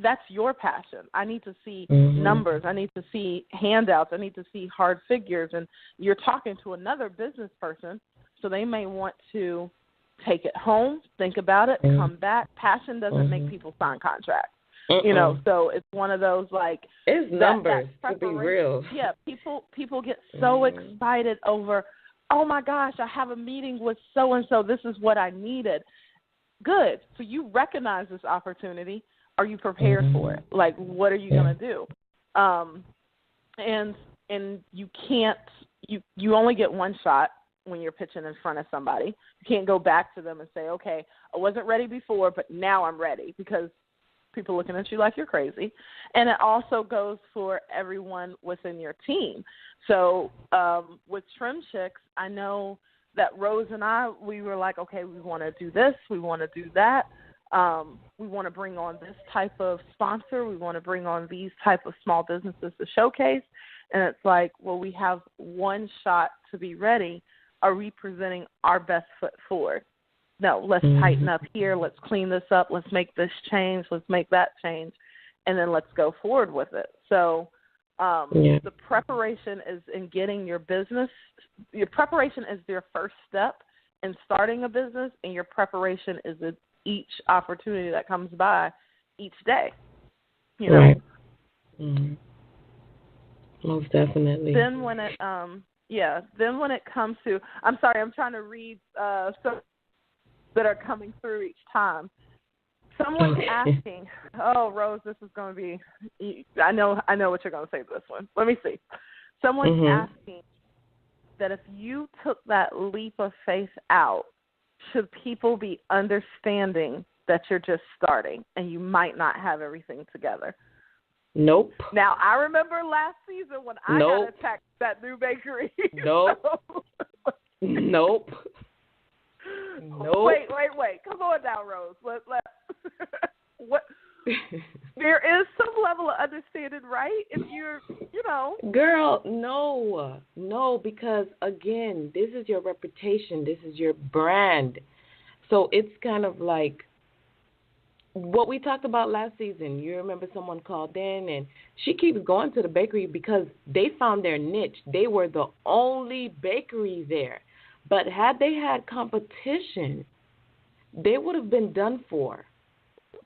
that's your passion. I need to see numbers. I need to see handouts. I need to see hard figures. And you're talking to another business person, so they may want to take it home, think about it, come back. Passion doesn't make people sign contracts. So it's one of those, like, it's numbers, to be real. Yeah, people get so excited over, oh my gosh, I have a meeting with so and so. This is what I needed. Good. So you recognize this opportunity. Are you prepared for it? Like, what are you going to do? And you can't. You only get one shot when you're pitching in front of somebody. You can't go back to them and say, okay, I wasn't ready before, but now I'm ready, because people looking at you like you're crazy. And it also goes for everyone within your team. So with Trim Chix, I know that Rose and I, we were like, okay, we want to do this, we want to do that. We want to bring on this type of sponsor. We want to bring on these type of small businesses to showcase. And it's like, well, we have one shot to be ready. Are we presenting our best foot forward? no, let's tighten up here, let's clean this up, let's make this change, let's make that change, and then let's go forward with it. So the preparation is in getting your business. Your preparation is your first step in starting a business, and your preparation is in each opportunity that comes by each day. You know? Right. Mm-hmm. Most definitely. Then when it then when it comes to, I'm sorry, I'm trying to read some that are coming through each time. Someone's asking, oh, Rose, this is going to be, I know what you're going to say to this one. Let me see. Someone's asking that if you took that leap of faith out, should people be understanding that you're just starting and you might not have everything together? Nope. Now, I remember last season when I got attacked that new bakery. Nope. Nope. Nope. Wait. Come on now, Rose. Let what? There is some level of understanding, right? If you're, Girl, no, because again, this is your reputation. This is your brand. So it's kind of like what we talked about last season. You remember someone called in and she keeps going to the bakery because they found their niche. They were the only bakery there. But had they had competition, they would have been done for.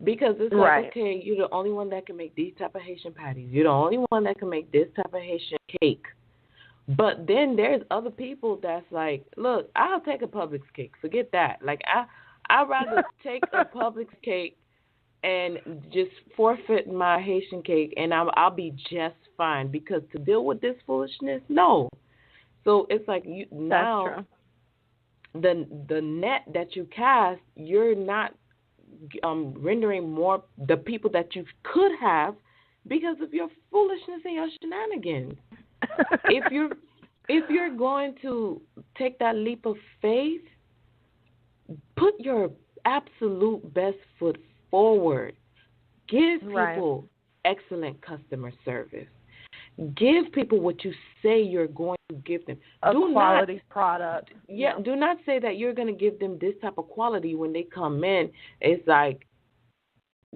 Because it's like, okay, you're the only one that can make these type of Haitian patties. You're the only one that can make this type of Haitian cake. But then there's other people that's like, look, I'll take a Publix cake. Forget that. Like, I'd rather take a Publix cake and just forfeit my Haitian cake, and I'll be just fine. Because to deal with this foolishness, no. So it's like now the net that you cast, you're not rendering more the people that you could have because of your foolishness and your shenanigans. if you're going to take that leap of faith, put your absolute best foot forward. Give people excellent customer service. Give people what you say you're going to give them. Quality product. Yeah, do not say that you're going to give them this type of quality when they come in. It's like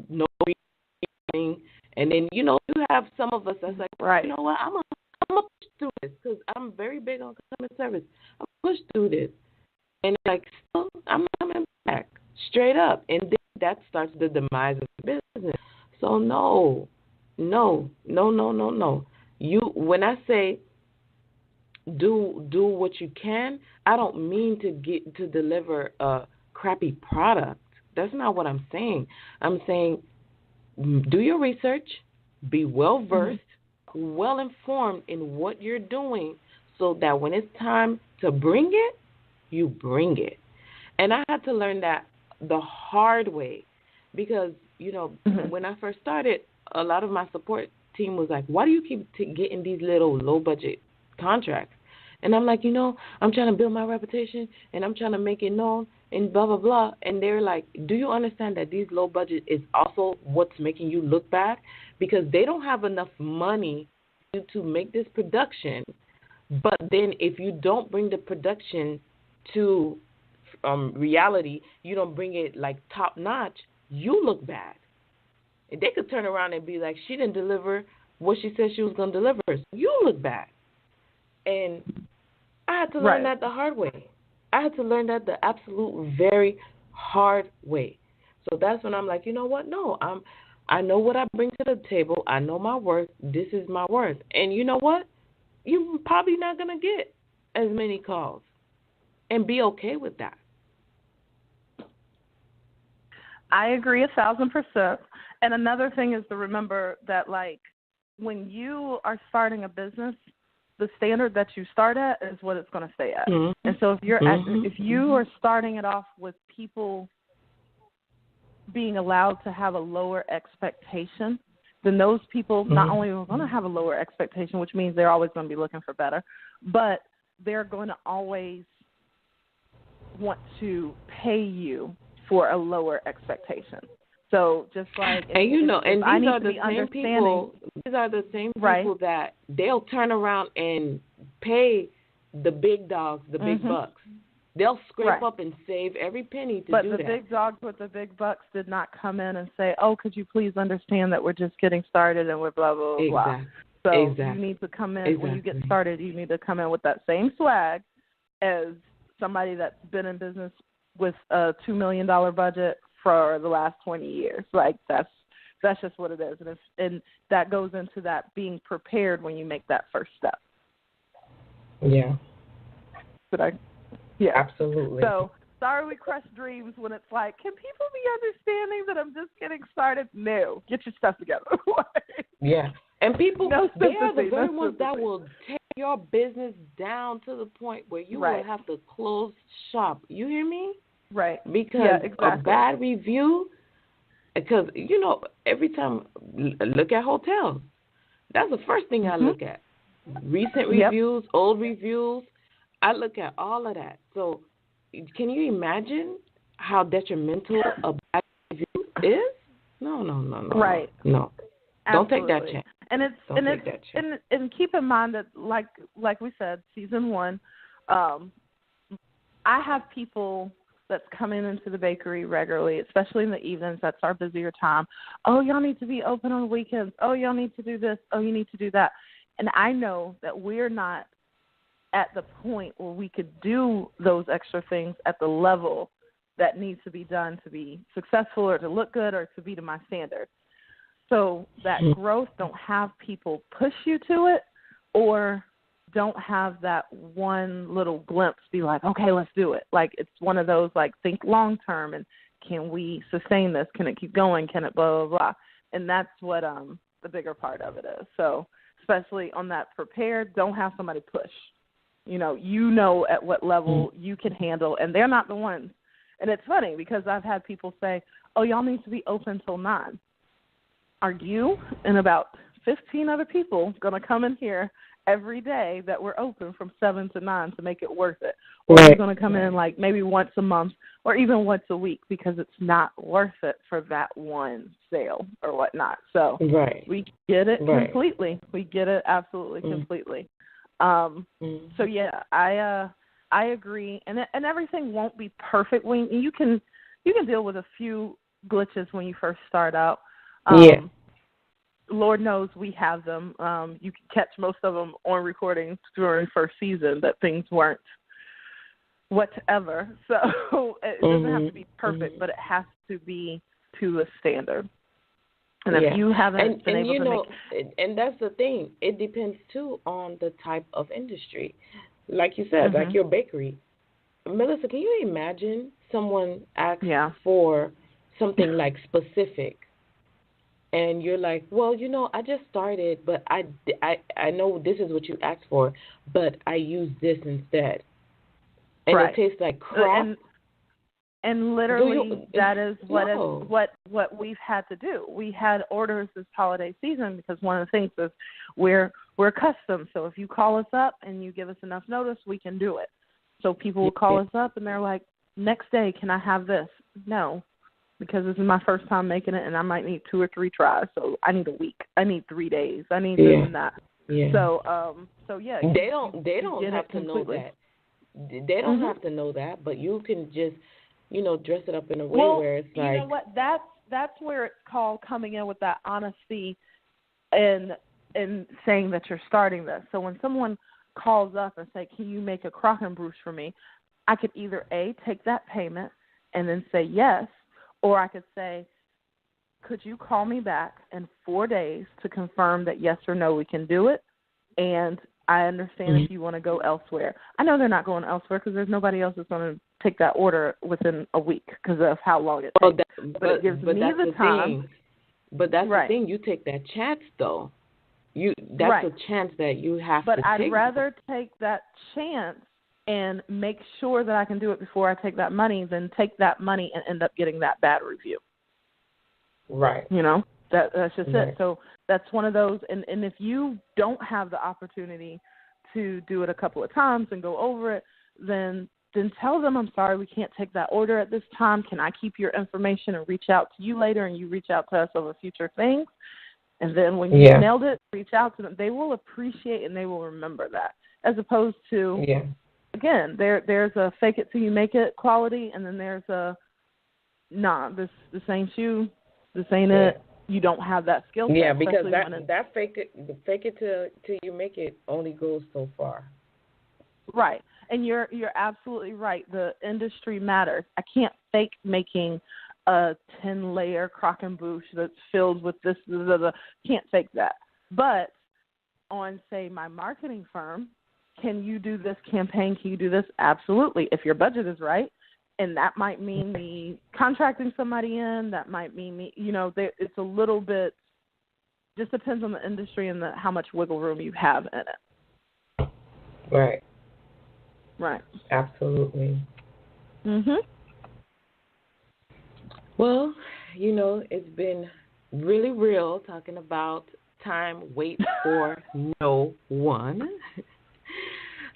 no reason. And then, you have some of us that's like, you know what, I'm going to push through this because I'm very big on customer service. I'm going to push through this. And it's like, still, I'm not coming back. Straight up. And then that starts the demise of the business. So no. When I say do what you can, I don't mean to deliver a crappy product. That's not what I'm saying. I'm saying do your research, be well versed, well informed in what you're doing, so that when it's time to bring it, you bring it. And I had to learn that the hard way because when I first started, a lot of my support team was like, why do you keep getting these little low-budget contracts? And I'm like, I'm trying to build my reputation, and I'm trying to make it known, and blah, blah, blah. And they're like, do you understand that these low-budget is also what's making you look bad? Because they don't have enough money to make this production. But then if you don't bring the production to reality, you don't bring it, like, top-notch, you look bad. They could turn around and be like, she didn't deliver what she said she was going to deliver. So you look bad. And I had to learn that the hard way. I had to learn that the absolute very hard way. So that's when I'm like, you know what? No, I know what I bring to the table. I know my worth. This is my worth. And you know what? You're probably not going to get as many calls. And be okay with that. I agree 1,000%. And another thing is to remember that, like, when you are starting a business, the standard that you start at is what it's going to stay at. Mm-hmm. And so if you are starting it off with people being allowed to have a lower expectation, then those people not only are going to have a lower expectation, which means they're always going to be looking for better, but they're going to always want to pay you for a lower expectation. So just like, and these are the same people. These are the same people that they'll turn around and pay the big dogs, the big bucks. They'll scrape up and save every penny to do that. But the big dogs with the big bucks did not come in and say, "Oh, could you please understand that we're just getting started and we're blah blah blah." So you need to come in when you get started. You need to come in with that same swag as somebody that's been in business with a $2 million budget for the last 20 years. Like that's just what it is, and that goes into that being prepared when you make that first step. Yeah. Yeah. Absolutely. So sorry we crush dreams when it's like, can people be understanding that I'm just getting started? No. Get your stuff together. Yeah. And people, they are the very ones that will take your business down to the point where you will have to close shop. You hear me? Right. Because a bad review, because, every time, look at hotels. That's the first thing I look at. Recent reviews, old reviews. I look at all of that. So can you imagine how detrimental a bad review is? No. Right. No. Don't take that chance. And keep in mind that like we said, season 1, I have people that's coming into the bakery regularly, especially in the evenings. That's our busier time. Oh, y'all need to be open on the weekends. Oh, y'all need to do this. Oh, you need to do that. And I know that we're not at the point where we could do those extra things at the level that needs to be done to be successful or to look good or to be to my standard. So that growth, don't have people push you to it, or don't have that one little glimpse, be like, okay, let's do it. Like, it's one of those, like, think long term and can we sustain this? Can it keep going? Can it blah, blah, blah? And that's what the bigger part of it is. So especially on that prepared, don't have somebody push. You know at what level you can handle, and they're not the ones. And it's funny because I've had people say, oh, y'all need to be open till 9. Are you and about 15 other people going to come in here every day that we're open from 7 to 9 to make it worth it? Or are you going to come in like maybe once a month or even once a week because it's not worth it for that one sale or whatnot? So we get it completely. We get it absolutely completely. So yeah, I agree, and everything won't be perfect. When you can deal with a few glitches when you first start out. Lord knows we have them. You can catch most of them on recordings during first season that things weren't whatever. So it doesn't have to be perfect, but it has to be to a standard. And if you haven't been able to make... And that's the thing. It depends, too, on the type of industry. Like you said, like your bakery. Melissa, can you imagine someone asks for something, like, specific? And you're like, well, I just started, but I know this is what you asked for, but I use this instead. And it tastes like crap. And literally, that is what we've had to do. We had orders this holiday season because one of the things is we're custom. So if you call us up and you give us enough notice, we can do it. So people will call us up and they're like, next day, can I have this? No, because this is my first time making it, and I might need 2 or 3 tries. So I need a week. I need 3 days. I need this and that. Yeah. So yeah. They don't have to know that. They don't have to know that, but you can just, dress it up in a way where it's like. You know what? That's where it's called coming in with that honesty and saying that you're starting this. So when someone calls up and say, can you make a croquembouche for me? I could either A, take that payment and then say yes, or I could say, could you call me back in 4 days to confirm that yes or no we can do it? And I understand if you want to go elsewhere. I know they're not going elsewhere because there's nobody else that's going to take that order within a week because of how long it takes. But it gives me the time. But that's the thing. You take that chance, though. That's a chance that you have to take. But I'd rather take that chance and make sure that I can do it before I take that money than take that money and end up getting that bad review. Right. That's just it. So that's one of those. And if you don't have the opportunity to do it a couple of times and go over it, then tell them, I'm sorry, we can't take that order at this time. Can I keep your information and reach out to you later, and you reach out to us over future things? And then when you nailed it, reach out to them. They will appreciate and they will remember that, as opposed to again, there's a fake it till you make it quality, and then there's a this ain't you, this ain't it. You don't have that skill set. Yeah, because that fake it till you make it only goes so far. Right, and you're absolutely right. The industry matters. I can't fake making a 10-layer crock and bouche that's filled with this. Can't fake that. But on, say, my marketing firm, can you do this campaign? Can you do this? Absolutely, if your budget is right. And that might mean me contracting somebody in. That might mean me, it's a little bit, just depends on the industry and how much wiggle room you have in it. Right. Right. Absolutely. Mhm. Well, it's been really real talking about time waits for no one.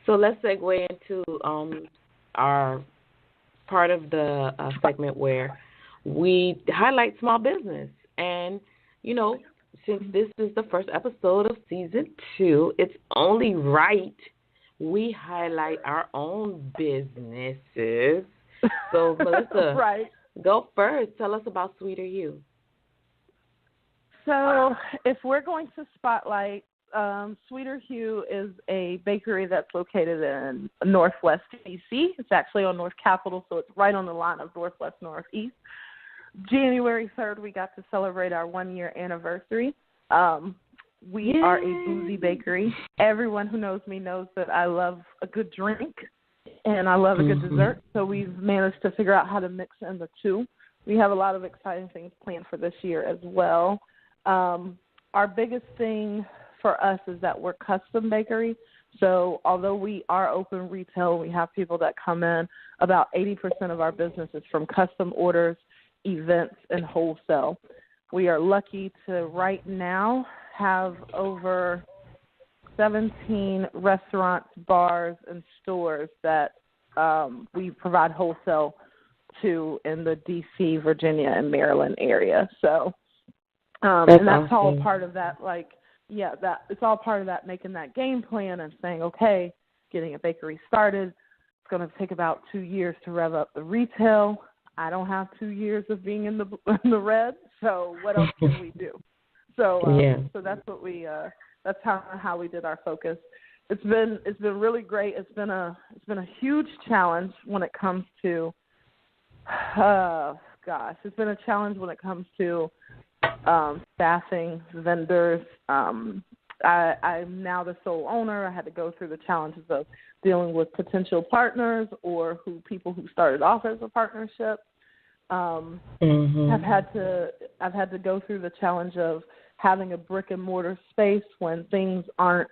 So let's segue into our part of the segment where we highlight small business. And, since this is the first episode of season 2, it's only right we highlight our own businesses. So, Melissa, right. Go first. Tell us about Sweeter You. So if we're going to spotlight, Sweeter Hue is a bakery that's located in Northwest D.C. It's actually on North Capitol, so it's right on the line of Northwest Northeast. January 3rd, we got to celebrate our 1-year anniversary. We are a boozy bakery. Everyone who knows me knows that I love a good drink and I love a good dessert, so we've managed to figure out how to mix in the two. We have a lot of exciting things planned for this year as well. Our biggest thing for us is that we're custom bakery. So although we are open retail, we have people that come in, about 80% of our business is from custom orders, events, and wholesale. We are lucky to right now have over 17 restaurants, bars, and stores that we provide wholesale to in the D.C., Virginia, and Maryland area. So, and that's all part of that, it's all part of that, making that game plan and saying, okay, getting a bakery started. It's going to take about 2 years to rev up the retail. I don't have 2 years of being in the red, so what else can we do? So, so that's what that's how we did our focus. It's been really great. It's been a huge challenge when it comes to, it's been a challenge when it comes to staffing, vendors. I'm now the sole owner. I had to go through the challenges of dealing with potential partners or people who started off as a partnership. I've had to go through the challenge of having a brick and mortar space when things aren't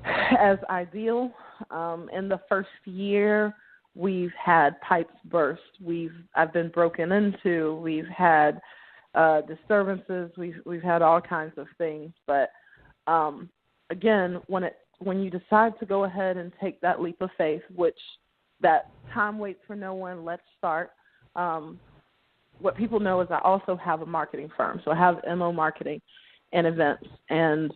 as ideal. In the first year, we've had pipes burst. I've been broken into. We've had disturbances. We've had all kinds of things. But again, when you decide to go ahead and take that leap of faith, which that time waits for no one, let's start. What people know is I also have a marketing firm. So I have MO Marketing and Events. And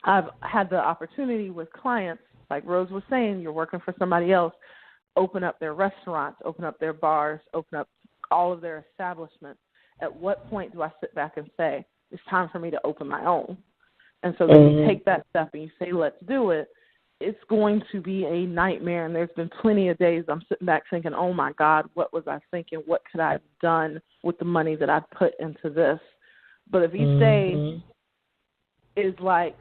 I've had the opportunity with clients, like Rose was saying, you're working for somebody else, open up their restaurants, open up their bars, open up all of their establishments. At what point do I sit back and say, it's time for me to open my own? And so then you take that step and you say, let's do it. It's going to be a nightmare, and there's been plenty of days I'm sitting back thinking, oh, my God, what was I thinking? What could I have done with the money that I put into this? But if each day is like,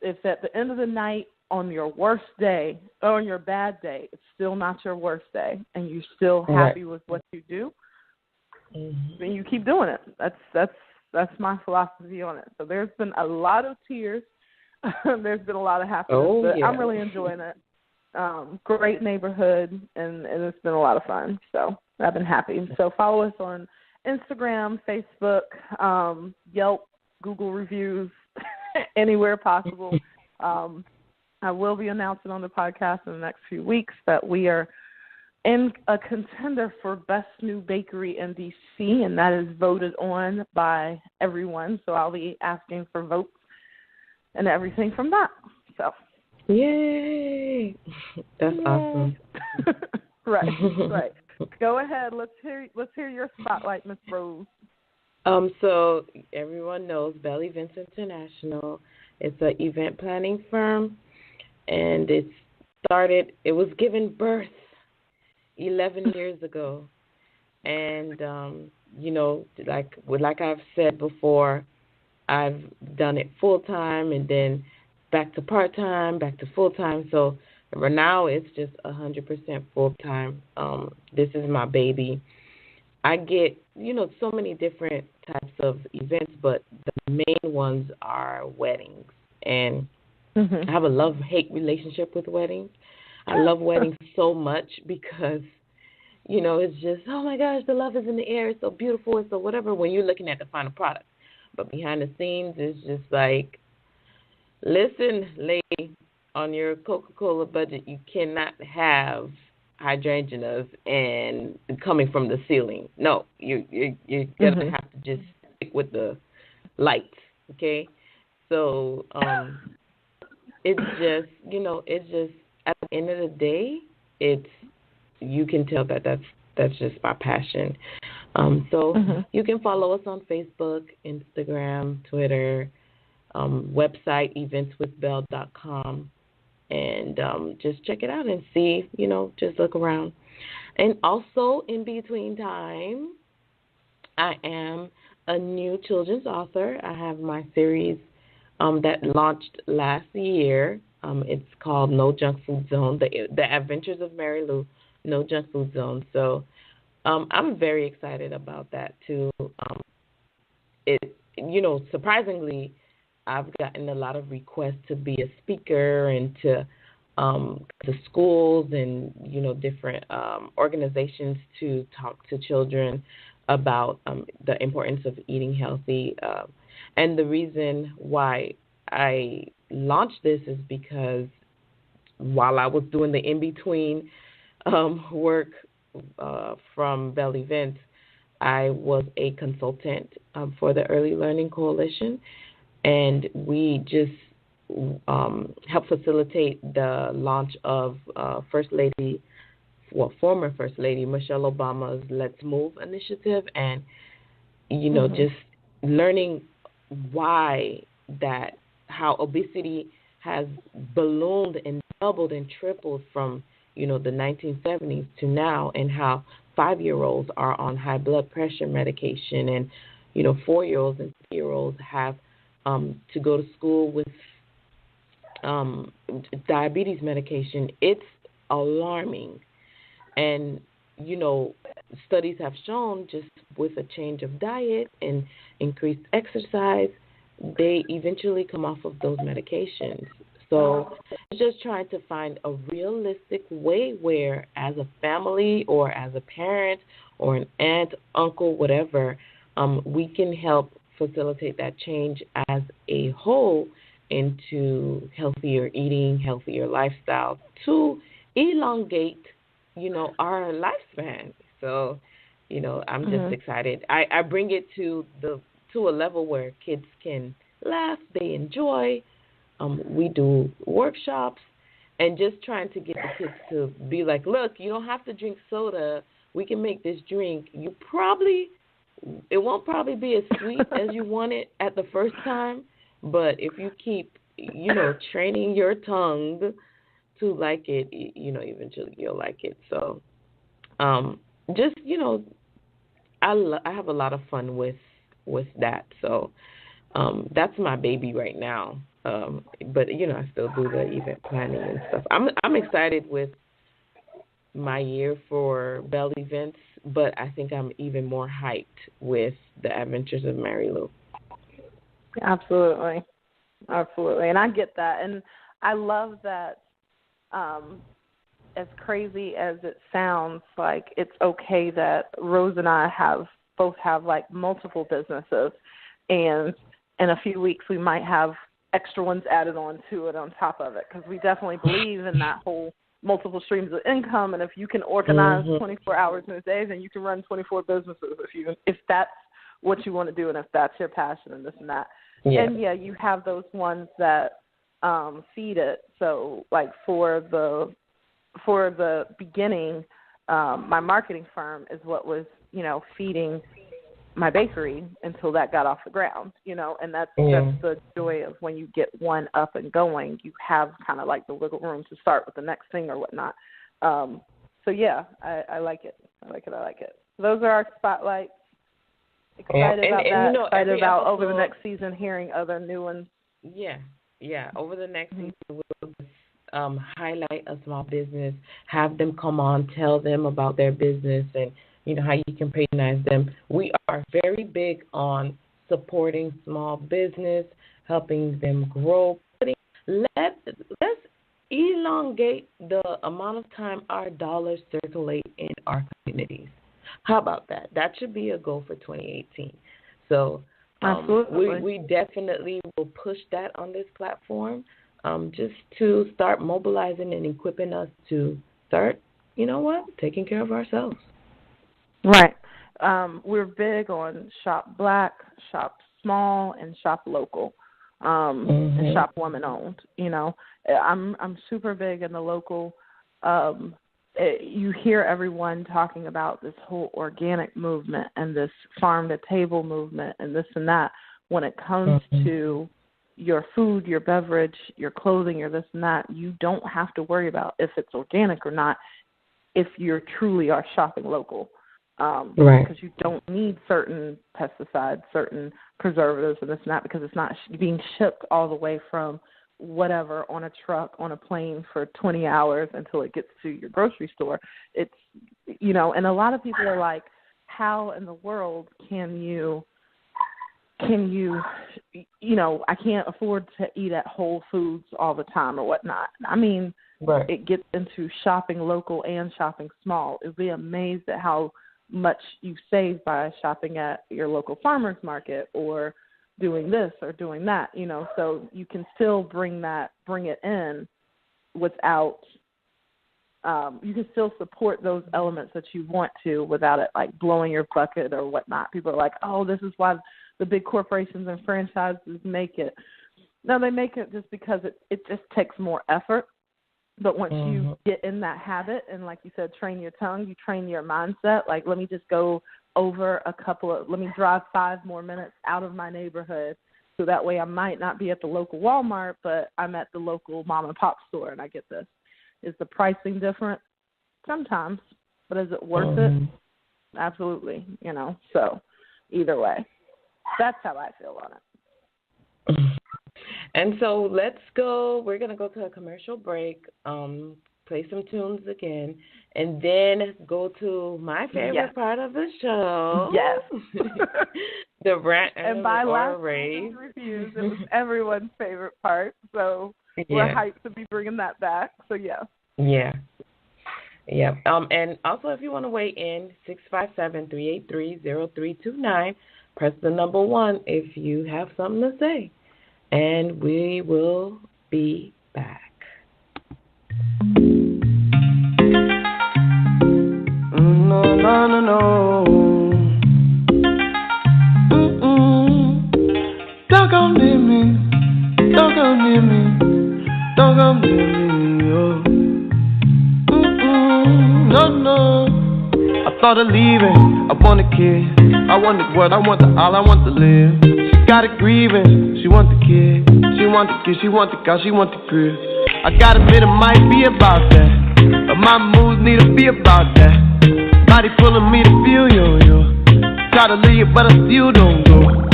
if at the end of the night on your worst day or on your bad day, it's still not your worst day, and you're still happy with what you do, then you keep doing it. That's my philosophy on it. So there's been a lot of tears. There's been a lot of happiness, but I'm really enjoying it. Great neighborhood, and it's been a lot of fun. So I've been happy. So follow us on Instagram, Facebook, Yelp, Google reviews, anywhere possible. I will be announcing on the podcast in the next few weeks that we are in a contender for Best New Bakery in D.C., and that is voted on by everyone. So I'll be asking for votes and everything from that. So Yay! That's awesome. Right. Go ahead. Let's hear your spotlight, Miss Rose. So everyone knows Bell Events International. It's an event planning firm, and it was given birth 11 years ago. And, like I've said before, I've done it full-time and then back to part-time, back to full-time. So for now, it's just 100% full-time. This is my baby. I get, so many different types of events, but the main ones are weddings. And I have a love-hate relationship with weddings. I love weddings so much because, it's just, oh, my gosh, the love is in the air. It's so beautiful. It's so whatever when you're looking at the final product. But behind the scenes, it's just like, listen, lady, on your Coca-Cola budget, you cannot have hydrangeas and coming from the ceiling. No, you're gonna have to just stick with the lights, okay? So it's just at the end of the day, you can tell that's just my passion. So you can follow us on Facebook, Instagram, Twitter, website eventswithbell.com. And just check it out and see, just look around. And also, in between time, I am a new children's author. I have my series that launched last year. It's called No Junk Food Zone, The Adventures of Mary Lou, No Junk Food Zone. So I'm very excited about that, too. Surprisingly, I've gotten a lot of requests to be a speaker and to the schools and, different organizations to talk to children about the importance of eating healthy. And the reason why I launched this is because while I was doing the in-between work from Bell Events, I was a consultant for the Early Learning Coalition. And we just help facilitate the launch of former First Lady Michelle Obama's Let's Move initiative, and just learning how obesity has ballooned and doubled and tripled from the 1970s to now, and how 5-year-olds are on high blood pressure medication, and 4-year-olds and 3-year-olds have to go to school with diabetes medication. It's alarming. And, studies have shown just with a change of diet and increased exercise, they eventually come off of those medications. So just trying to find a realistic way where as a family or as a parent or an aunt, uncle, whatever, we can help facilitate that change as a whole into healthier eating, healthier lifestyle to elongate, our lifespan. So, I'm just excited. I bring it to a level where kids can laugh, they enjoy. We do workshops and just trying to get the kids to be like, look, you don't have to drink soda. We can make this drink. It won't probably be as sweet as you want it at the first time, but if you keep, training your tongue to like it, eventually you'll like it. So, just, I have a lot of fun with that. So, that's my baby right now. But I still do the event planning and stuff. I'm excited with my year for Bell Events, but I think I'm even more hyped with the Adventures of Mary Lou. Absolutely. And I get that. And I love that, as crazy as it sounds, like it's okay that Rose and I both have like multiple businesses, and in a few weeks we might have extra ones added on to it on top of it, because we definitely believe in that whole multiple streams of income. And if you can organize 24 hours in a day, then you can run 24 businesses if that's what you want to do and if that's your passion and this and that. Yeah. And, you have those ones that feed it. So like for the beginning, my marketing firm is what was, feeding my bakery until that got off the ground, and that's the joy of when you get one up and going, you have kind of like the wiggle room to start with the next thing or whatnot. So yeah, I like it. I like it. Those are our spotlights. Excited about that. Excited about over the next season hearing other new ones. Yeah. Over the next season, we'll highlight a small business, have them come on, tell them about their business, and how you can patronize them. We are very big on supporting small business, helping them grow. Let's elongate the amount of time our dollars circulate in our communities. How about that? That should be a goal for 2018. So we definitely will push that on this platform, just to start mobilizing and equipping us to start, taking care of ourselves. Right. We're big on shop black, shop small, and shop local, and shop woman-owned. I'm super big in the local. You hear everyone talking about this whole organic movement and this farm-to-table movement and this and that. When it comes to your food, your beverage, your clothing, your this and that, you don't have to worry about if it's organic or not if you truly are shopping local. Right. Because you don't need certain pesticides, certain preservatives and this and that, because it's not being shipped all the way from whatever on a truck, on a plane for 20 hours until it gets to your grocery store. It's, and a lot of people are like, how in the world can you, I can't afford to eat at Whole Foods all the time or whatnot. I mean, right. It gets into shopping local and shopping small. You'd be amazed at how much you save by shopping at your local farmer's market or doing this or doing that, so you can still bring it in without, you can still support those elements that you want to without it like blowing your bucket or whatnot. People are like, oh, this is why the big corporations and franchises make it. No, they make it just because it just takes more effort. But once you get in that habit and, like you said, train your tongue, you train your mindset, like let me just go over let me drive 5 more minutes out of my neighborhood so that way I might not be at the local Walmart, but I'm at the local mom and pop store and I get this. Is the pricing different? Sometimes. But is it worth it? Absolutely. So either way. That's how I feel on it. And so let's go. We're going to go to a commercial break, play some tunes again, and then go to my favorite part of the show. Yes. The rant and by last rave. Reviews, it was everyone's favorite part. So we're hyped to be bringing that back. So, yeah. Yeah. Yeah. And also, if you want to weigh in, 657-383-0329, press the number 1 if you have something to say. And we will be back. No. Don't come near me. Don't come near me. Don't come near me. Oh. No. I thought of leaving. I want a kid. I wanted what I want, all I want to live. She got it grieving. She want the kid. She want the kid. She want the car. She want the crib. I gotta admit it might be about that, but my moves need to be about that. Body pulling me to feel yo. Try to leave, but I still don't go.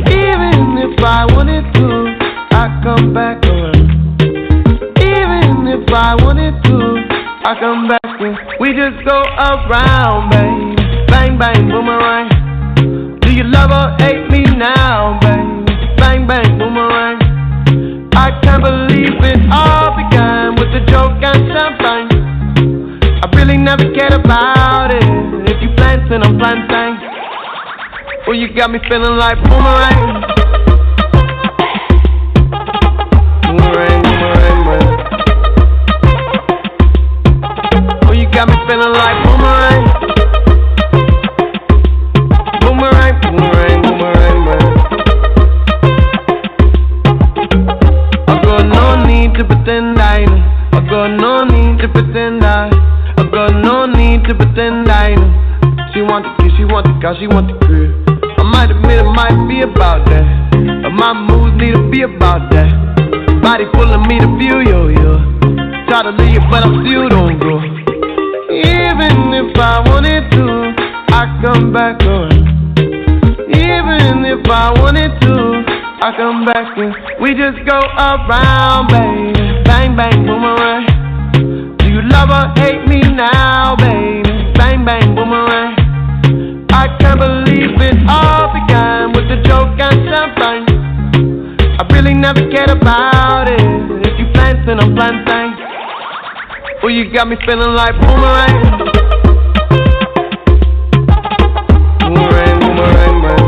Even if I wanted to, I come back around. Even if I wanted to, I come back and we just go around, babe. Bang, bang, boomerang. Do you love or hate me now, babe? Bang, bang, boomerang. I can't believe it all began with a joke and champagne. I really never cared about it. If you planting, I'm planting. Well, you got me feeling like boomerang. Boomerang, man. Well, you got me feeling like boomerang. Boomerang, man. I'll go cause she want the crib. I might admit it might be about that, but my moves need to be about that. Body pulling me to feel yo. Try to leave, but I still don't go. Even if I wanted to, I come back around. Even if I wanted to, I come back and we just go around, baby. Bang, bang, boomerang. Do you love or hate me now, baby? Bang, bang, boomerang. I can't believe it all began with the joke and champagne. I really never cared about it. If you plant, then I'm planting. Oh, you got me feeling like boomerang. Boomerang, boomerang, man.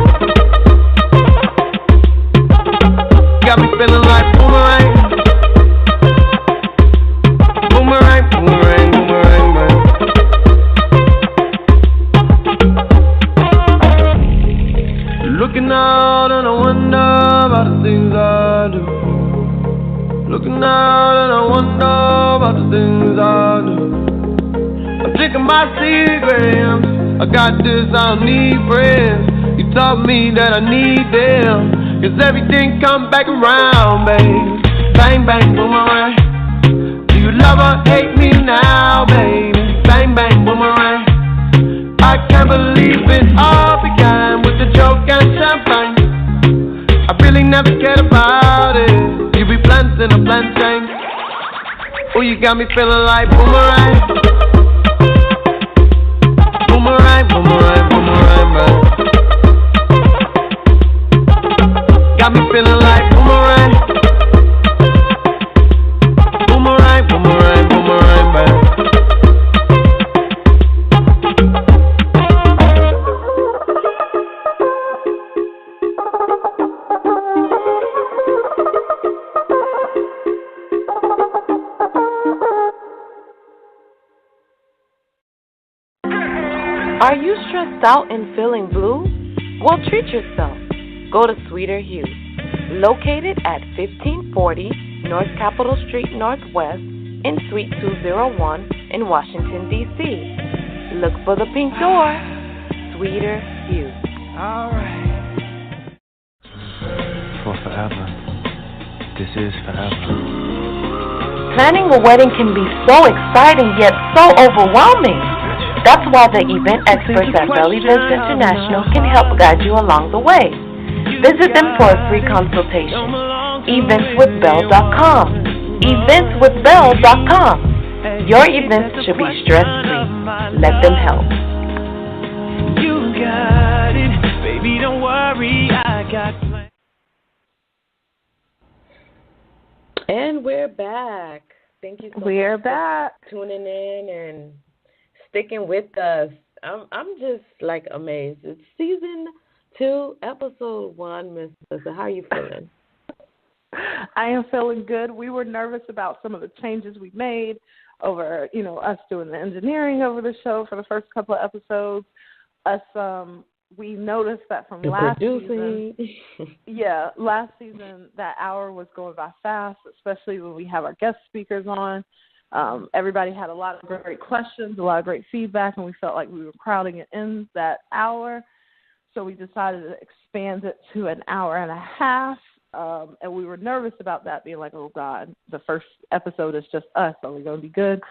Got me feeling like boomerang. Boomerang, boomerang, boomerang, man. Looking out and I wonder about the things I do. Looking out and I wonder about the things I do. I'm drinking my secrets. I got this, I don't need friends. You taught me that I need them, cause everything come back around, babe. Bang, bang, boomerang. Do you love or hate me now, baby? Bang, bang, boomerang. I can't believe it all began with the joke and champagne. I really never cared about it. You be planting a plantain. Oh, you got me feeling like boomerang. Boomerang, boomerang, boomerang, man. Got me feeling like boomerang. Boomerang, boomerang, boomerang, man. Are you stressed out and feeling blue? Well, treat yourself. Go to Sweeter Hues, located at 1540 North Capitol Street Northwest in Suite 201 in Washington, D.C. Look for the pink door. Sweeter Hues. All right. For forever. This is forever. Planning a wedding can be so exciting yet so overwhelming. That's why the event experts at Bell Events International can help guide you along the way. Visit them for a free consultation. Eventswithbell.com. Eventswithbell.com. Your events should be stress-free. Let them help. You got it, baby, don't worry, I got plans. And we're back. Thank you so much for tuning in and sticking with us. I'm just like amazed. It's season 2, episode 1, Miss Melissa. How are you feeling? I am feeling good. We were nervous about some of the changes we made over, us doing the engineering over the show for the first couple of episodes. We noticed that from last season, that hour was going by fast, especially when we have our guest speakers on. Everybody had a lot of great questions, a lot of great feedback, and we felt like we were crowding it in that hour. So we decided to expand it to an hour and a half. And we were nervous about that, being like, oh, God, the first episode is just us. Are we going to be good?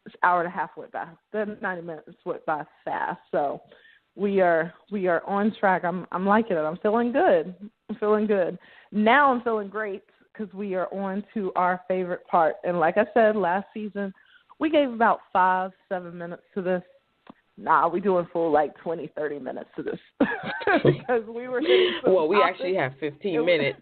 This hour and a half went by. Then 90 minutes went by fast. So we are on track. I'm liking it. I'm feeling good. Now I'm feeling great because we are on to our favorite part. And like I said, last season, we gave about 5-7 minutes to this. Nah, we doing full 20, 30 minutes to this because we were hitting some we topics. actually have 15 minutes.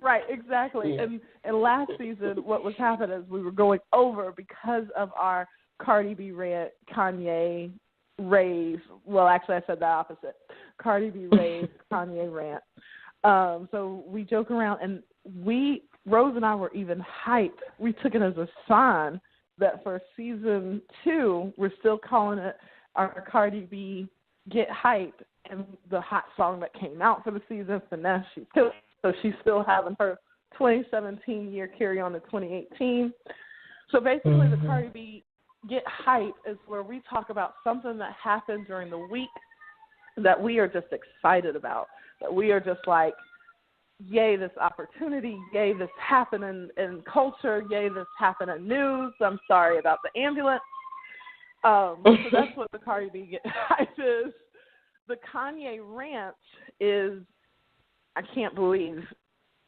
Right, exactly. Yeah. And last season, what was happening is we were going over because of our Cardi B rant, Kanye rave. Well, actually, I said the opposite. Cardi B rave, Kanye rant. So we joke around, and Rose and I were even hyped. We took it as a sign that for season 2, we're still calling it our Cardi B Get Hype, and the hot song that came out for the season, Finesse. She's still having her 2017 year carry on to 2018. So basically, the Cardi B Get Hype is where we talk about something that happened during the week that we are just excited about, that we are just like, yay, this opportunity, yay, this happened in culture, yay, this happened in news. I'm sorry about the ambulance. So that's what the Cardi B hype is. The Kanye rant is, I can't believe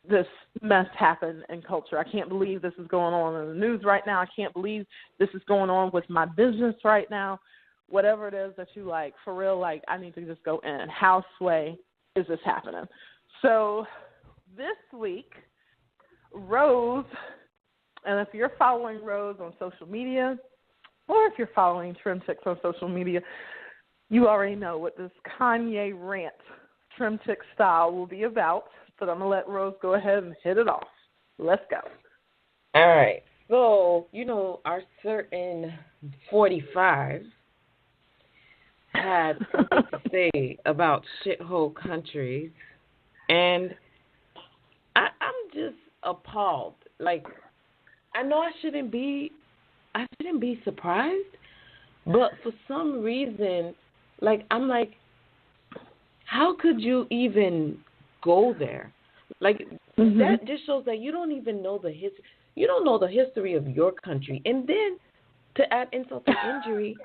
this mess happened in culture. I can't believe this is going on in the news right now. I can't believe this is going on with my business right now. Whatever it is that you like, for real, like, I need to just go in. How sway is this happening? So this week, Rose, and if you're following Rose on social media, or if you're following Trim Chix on social media, you already know what this Kanye rant, Trim Chix style, will be about. But I'm going to let Rose go ahead and hit it off. Let's go. All right. So, our certain 45 had something to say about shithole countries. And I'm just appalled. Like, I know I shouldn't be surprised, but for some reason, like, I'm like, how could you even go there? Like, that just shows that you don't even know the history. You don't know the history of your country. And then, to add insult to injury,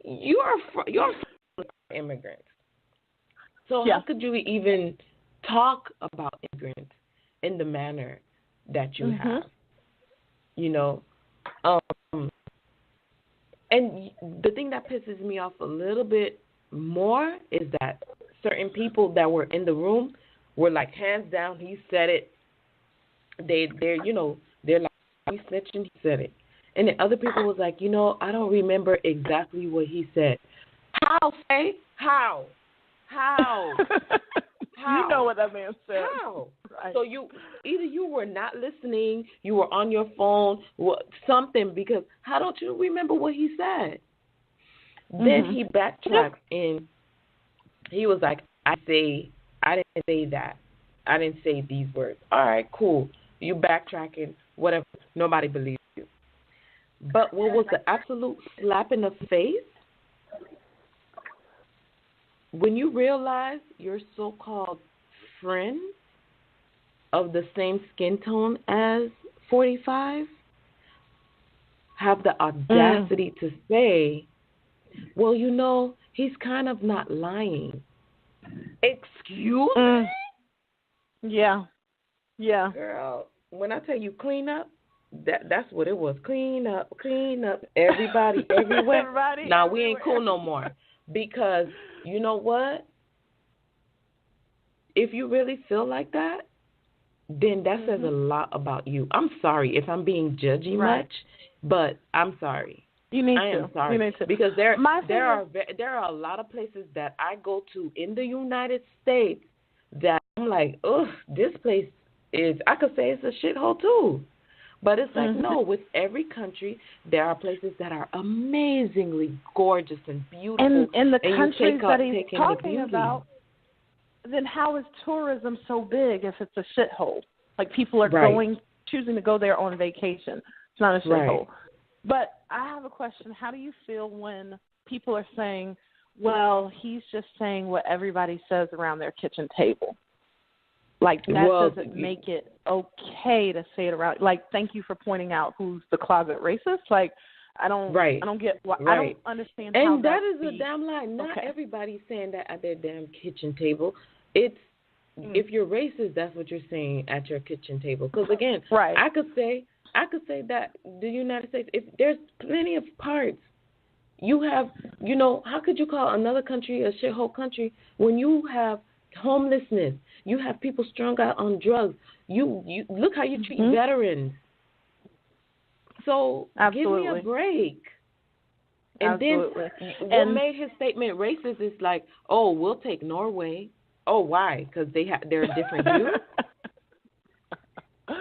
you're immigrants. So how could you even talk about immigrants in the manner that you have? And the thing that pisses me off a little bit more is that certain people that were in the room were like, hands down, he said it. They're like, he snitching, he said it. And then other people was like, I don't remember exactly what he said. How, Faye? How? You know what that man said. How? Right. So either you were not listening, you were on your phone, something, because how don't you remember what he said? Then he backtracked and he was like, I didn't say that. I didn't say these words. All right, cool. You backtracking, whatever. Nobody believes you. But what was the absolute slap in the face? When you realize your so-called friends of the same skin tone as 45 have the audacity to say, well, he's kind of not lying. Excuse me? Yeah. Girl, when I tell you clean up, that's what it was. Clean up, everybody, everywhere. Nah, we ain't cool no more. Because you know what? If you really feel like that, then that says a lot about you. I'm sorry if I'm being judgy much, but I'm sorry. I am sorry. You need to. Because there are a lot of places that I go to in the United States that I'm like, ugh, this place is, I could say it's a shithole too. But it's like, no, with every country, there are places that are amazingly gorgeous and beautiful. And in the and countries that he's talking about, then how is tourism so big if it's a shithole? Like, people are choosing to go there on vacation. It's not a shithole. Right. But I have a question. How do you feel when people are saying, well, he's just saying what everybody says around their kitchen table? Like, that doesn't make it okay to say it around. Like, thank you for pointing out who's the closet racist. Like, I don't get why. I don't understand how that is a damn lie. Not everybody's saying that at their damn kitchen table. It's if you're racist, that's what you're saying at your kitchen table. Because again, I could say that the United States, if there's plenty of parts, you have, how could you call another country a shithole country when you have homelessness, you have people strung out on drugs, you look how you treat veterans. So give me a break. And then what made his statement racist is like, oh, we'll take Norway. Oh, why? Because they're a different view.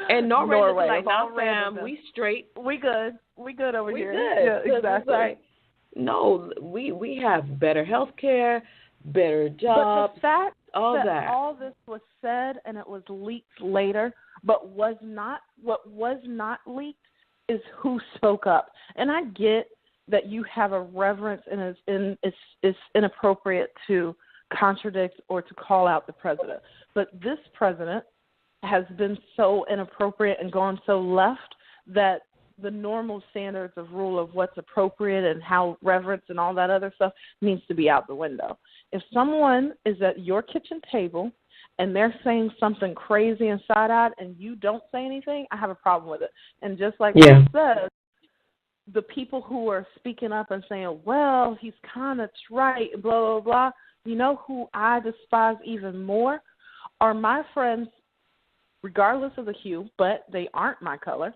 And Norway is like, nah, fam, we straight. We good over here. Good. Yeah, exactly. Like, no, we have better health care, better jobs. But the fact that all this was said and it was leaked later, but what was not leaked is who spoke up. And I get that you have a reverence and it's inappropriate to contradict or to call out the president. But this president has been so inappropriate and gone so left that the normal standards of rule of what's appropriate and how reverence and all that other stuff needs to be out the window. If someone is at your kitchen table and they're saying something crazy and side-eyed and you don't say anything, I have a problem with it. And just like you said, the people who are speaking up and saying, well, he's kind of right, blah, blah, blah, you know who I despise even more are my friends, regardless of the hue, but they aren't my color,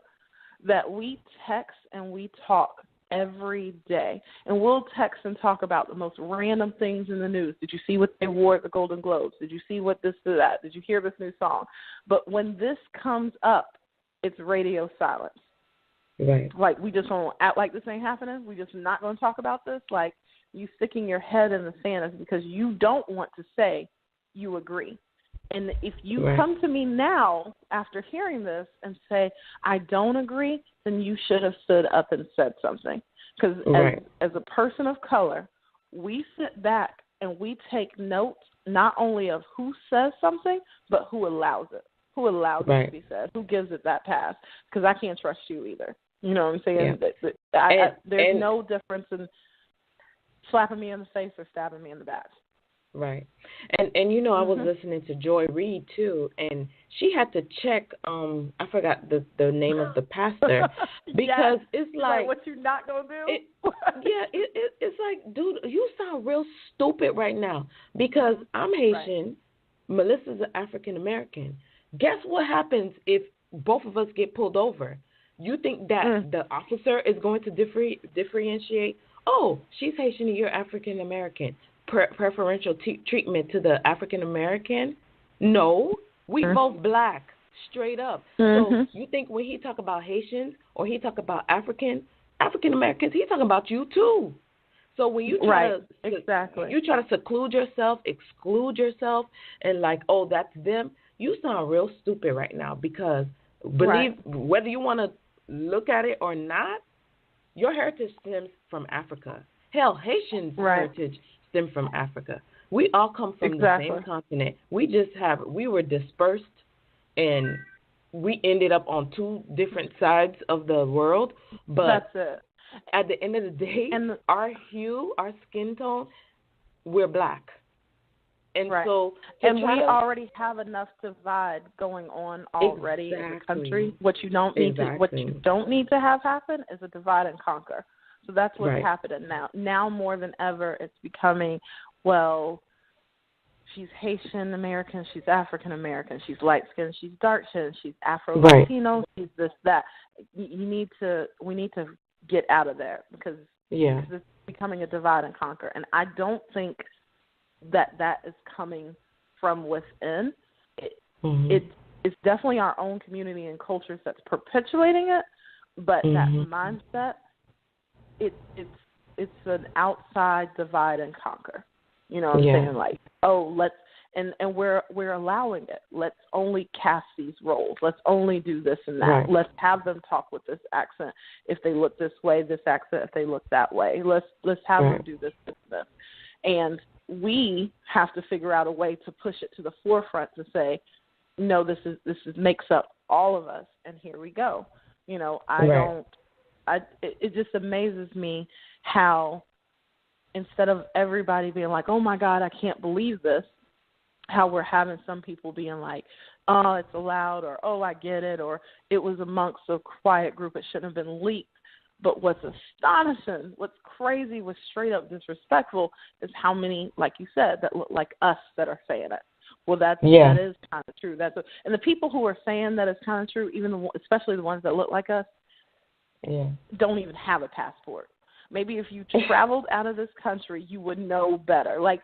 that we text and we talk every day. And we'll text and talk about the most random things in the news. Did you see what they wore at the Golden Globes? Did you see what this or that? Did you hear this new song? But when this comes up, it's radio silence. Right. Like, we just won't act like this ain't happening. We're just not going to talk about this. Like, you sticking your head in the sand is because you don't want to say you agree. And if you come to me now after hearing this and say, I don't agree, then you should have stood up and said something. Because as a person of color, we sit back and we take notes not only of who says something, but who allows it. Who allows it to be said. Who gives it that pass. Because I can't trust you either. You know what I'm saying? Yeah. There's no difference in slapping me in the face or stabbing me in the back. Right. And you know, I was listening to Joy Reid too, and she had to check I forgot the name of the pastor because it's like what you not gonna do? It's like, dude, you sound real stupid right now because I'm Haitian, Melissa's an African American. Guess what happens if both of us get pulled over? You think that the officer is going to differentiate? Oh, she's Haitian and you're African American. Preferential treatment to the African American? No, we both black, straight up. So you think when he talk about Haitians or he talk about African Americans, he talking about you too. So when you try you try to seclude yourself, exclude yourself, and like, oh, that's them, you sound real stupid right now because believe whether you want to look at it or not, your heritage stems from Africa. Hell, Haitians' heritage stem from Africa. We all come from the same continent. We were dispersed and we ended up on two different sides of the world. But at the end of the day, our hue, our skin tone, we're black. And so we already have enough divide going on already in the country. What you don't need to have happen is a divide and conquer. So that's what's happening now. Now more than ever, it's becoming, well, she's Haitian American, she's African American, she's light skinned, she's dark skinned, she's Afro Latino, she's this, that. We need to get out of there because it's becoming a divide and conquer. And I don't think that is coming from within. It's definitely our own community and cultures that's perpetuating it, but that mindset, it's an outside divide and conquer. You know what I'm saying? Like, oh, let's and we're allowing it. Let's only cast these roles. Let's only do this and that. Let's have them talk with this accent if they look this way, this accent if they look that way. Let's have them do this. And we have to figure out a way to push it to the forefront to say, no, this makes up all of us, and here we go. You know, it just amazes me how instead of everybody being like, oh, my God, I can't believe this, how we're having some people being like, oh, it's allowed, or, oh, I get it, or it was amongst a quiet group, it shouldn't have been leaked. But what's astonishing, what's crazy, what's straight up disrespectful is how many, like you said, that look like us that are saying it. Well, that is kind of true. And the people who are saying that it's kind of true, especially the ones that look like us, don't even have a passport. Maybe if you traveled out of this country, you would know better. Like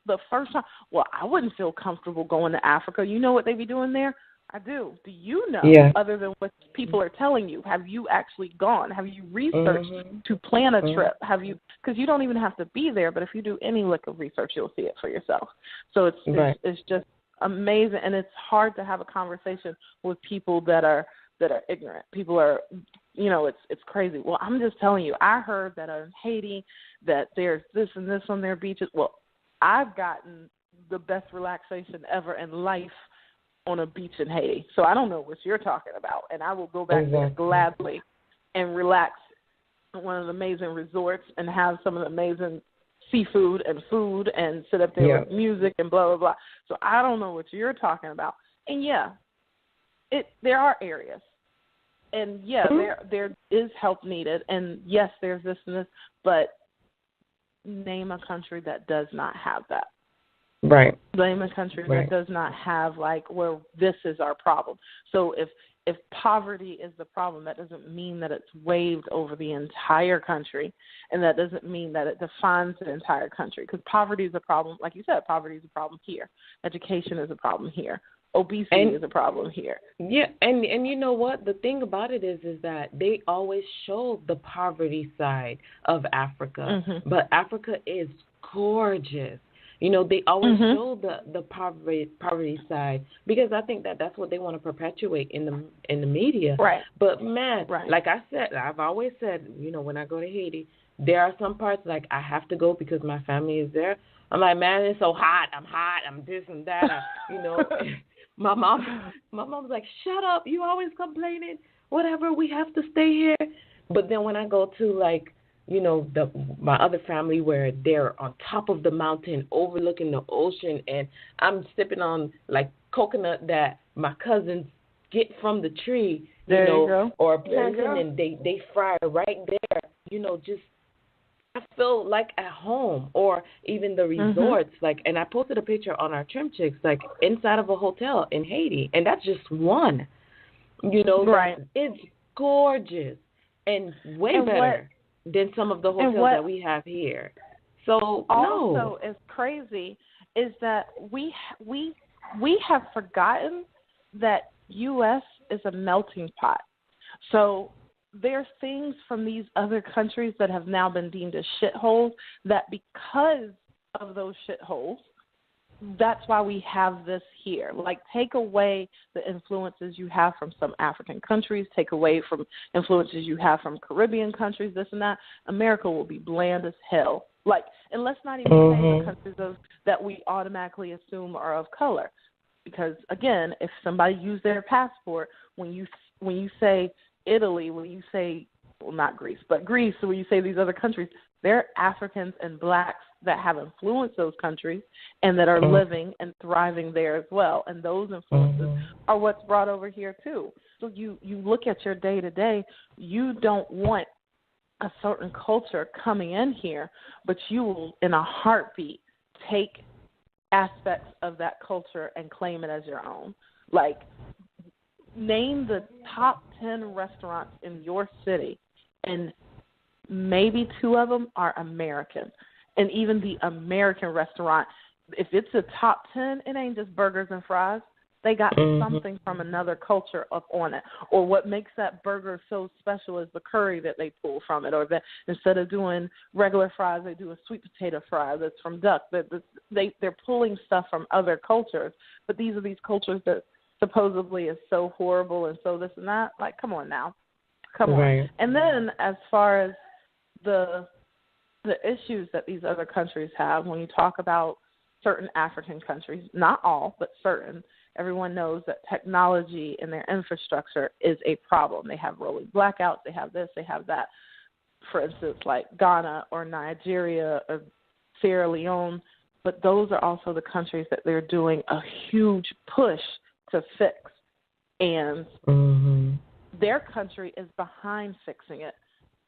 the first time, well, I wouldn't feel comfortable going to Africa. You know what they be doing there? I do. Do you know, other than what people are telling you? Have you actually gone? Have you researched to plan a trip? Have you? Because you don't even have to be there, but if you do any lick of research, you'll see it for yourself. So it's just amazing, and it's hard to have a conversation with people that are ignorant. People are, it's crazy. Well, I'm just telling you, I heard that in Haiti that there's this and this on their beaches. Well, I've gotten the best relaxation ever in life on a beach in Haiti. So I don't know what you're talking about, and I will go back there gladly and relax at one of the amazing resorts and have some of the amazing seafood and food and sit up there with music and blah, blah, blah. So I don't know what you're talking about. And, there are areas. And, there is help needed. And, yes, there's this and this, but name a country that does not have that. Right. Name a country that does not have, like, where this is our problem. So if poverty is the problem, that doesn't mean that it's waved over the entire country, and that doesn't mean that it defines the entire country. Because poverty is a problem. Like you said, poverty is a problem here. Education is a problem here. Obesity is a problem here. Yeah, and you know what? The thing about it is that they always show the poverty side of Africa, but Africa is gorgeous. You know, they always show the poverty side because I think that's what they want to perpetuate in the media. Right. But man, like I said, I've always said, you know, when I go to Haiti, there are some parts like I have to go because my family is there. I'm like, man, it's so hot. I'm this and that. You know, my mom's like, shut up. You always complaining. Whatever. We have to stay here. But then when I go to like, you know, my other family where they're on top of the mountain overlooking the ocean and I'm sipping on like coconut that my cousins get from the tree, you know, or plantain and they fry right there, you know, just I feel like at home. Or even the resorts, like, and I posted a picture on our Trim Chicks, like inside of a hotel in Haiti, and that's just one, you know, it's gorgeous and way better than some of the hotels that we have here. So also is crazy is that we have forgotten that U.S. is a melting pot. So there's things from these other countries that have now been deemed as shitholes that because of those shitholes, that's why we have this here. Like, take away the influences you have from some African countries, take away from influences you have from Caribbean countries, this and that, America will be bland as hell. Like, and let's not even say the countries that we automatically assume are of color. Because, again, if somebody used their passport, when you say Italy, when you say, well, not Greece, but Greece, so when you say these other countries, they're Africans and blacks that have influenced those countries and that are living and thriving there as well. And those influences are what's brought over here too. So you look at your day-to-day, you don't want a certain culture coming in here, but you will, in a heartbeat, take aspects of that culture and claim it as your own. Like, name the top 10 restaurants in your city, and maybe 2 of them are American. And even the American restaurant, if it's a top 10, it ain't just burgers and fries. They got something from another culture up on it. Or what makes that burger so special is the curry that they pull from it. Or that instead of doing regular fries, they do a sweet potato fry that's from duck. They're pulling stuff from other cultures. But these are these cultures that supposedly is so horrible and so this and that. Like, come on now. Come on. And then as far as the issues that these other countries have, when you talk about certain African countries, not all, but certain, everyone knows that technology and their infrastructure is a problem. They have rolling blackouts, they have this, they have that. For instance, like Ghana or Nigeria or Sierra Leone, but those are also the countries that they're doing a huge push to fix. And their country is behind fixing it.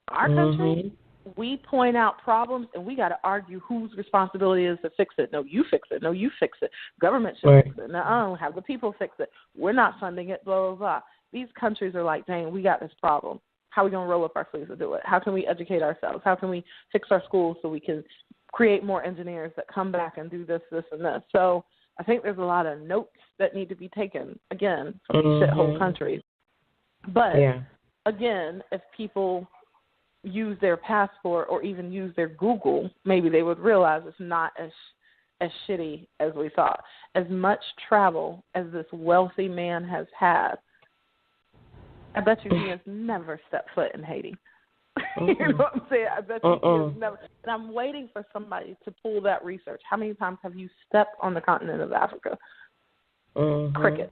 Our country, we point out problems, and we got to argue whose responsibility is to fix it. No, you fix it. No, you fix it. Government should fix it. No, I don't have the people fix it. We're not funding it, blah, blah, blah. These countries are like, dang, we got this problem. How are we going to roll up our sleeves to do it? How can we educate ourselves? How can we fix our schools so we can create more engineers that come back and do this, this, and this? So I think there's a lot of notes that need to be taken, again, from these shithole countries. But, again, if people use their passport or even use their Google, maybe they would realize it's not as shitty as we thought. As much travel as this wealthy man has had, I bet you he has never stepped foot in Haiti. You know what I'm saying? I bet you he has never. And I'm waiting for somebody to pull that research. How many times have you stepped on the continent of Africa? Cricket.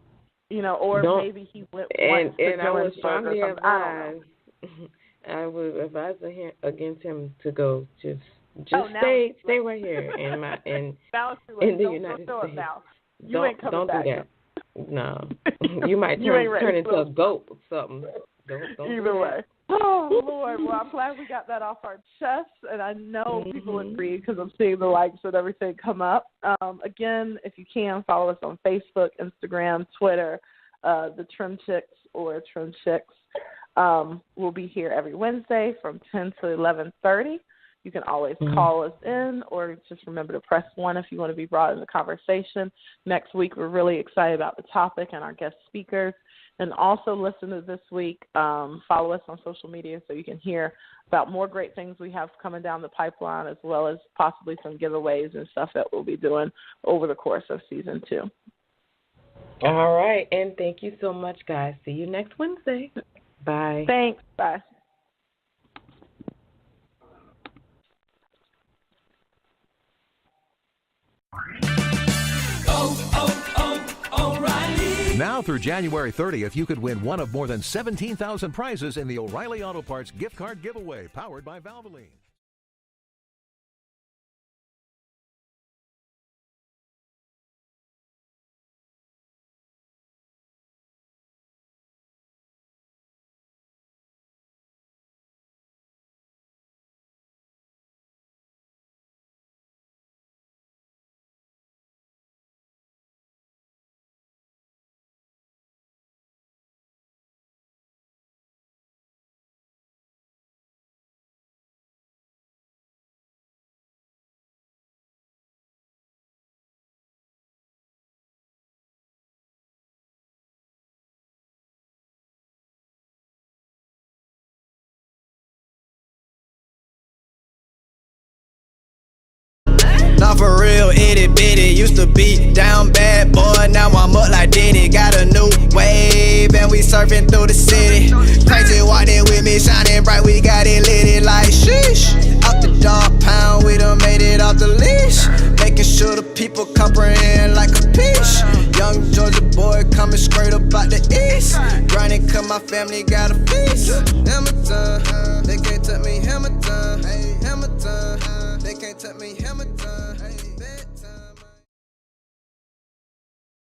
You know, or maybe he went once to Johannesburg or something. I don't know. I would advise against him to go. Just stay right here in the United States. Now. You ain't coming back. Don't do that. No, you might turn into a goat or something. Don't Either way. Oh Lord! Well, I'm glad we got that off our chest, and I know people agree because I'm seeing the likes and everything come up. Again, if you can, follow us on Facebook, Instagram, Twitter, the Trim Chicks or Trim Chicks. We'll be here every Wednesday from 10 to 11:30. You can always call us in, or just remember to press 1 if you want to be brought in the conversation. Next week, we're really excited about the topic and our guest speakers. And also listen to this week. Follow us on social media so you can hear about more great things we have coming down the pipeline, as well as possibly some giveaways and stuff that we'll be doing over the course of season 2. All right. And thank you so much, guys. See you next Wednesday. Bye. Thanks. Bye. O'Reilly. Now through January 30th, you could win one of more than 17,000 prizes in the O'Reilly Auto Parts gift card giveaway, powered by Valvoline. Not for real, itty bitty. Used to be down bad, boy. Now I'm up like Diddy. Got a new wave, and we surfing through the city. Crazy walking with me, shining bright. We got it lit like sheesh. Out the dog pound, we done made it off the leash. Making sure the people comprehend like a piece. Young Georgia boy coming straight up out the east. Grinding 'cause my family got a feast. Hamilton, they can't touch me. Hamilton, hey, Hamilton, they can't touch me. Hamilton, hey.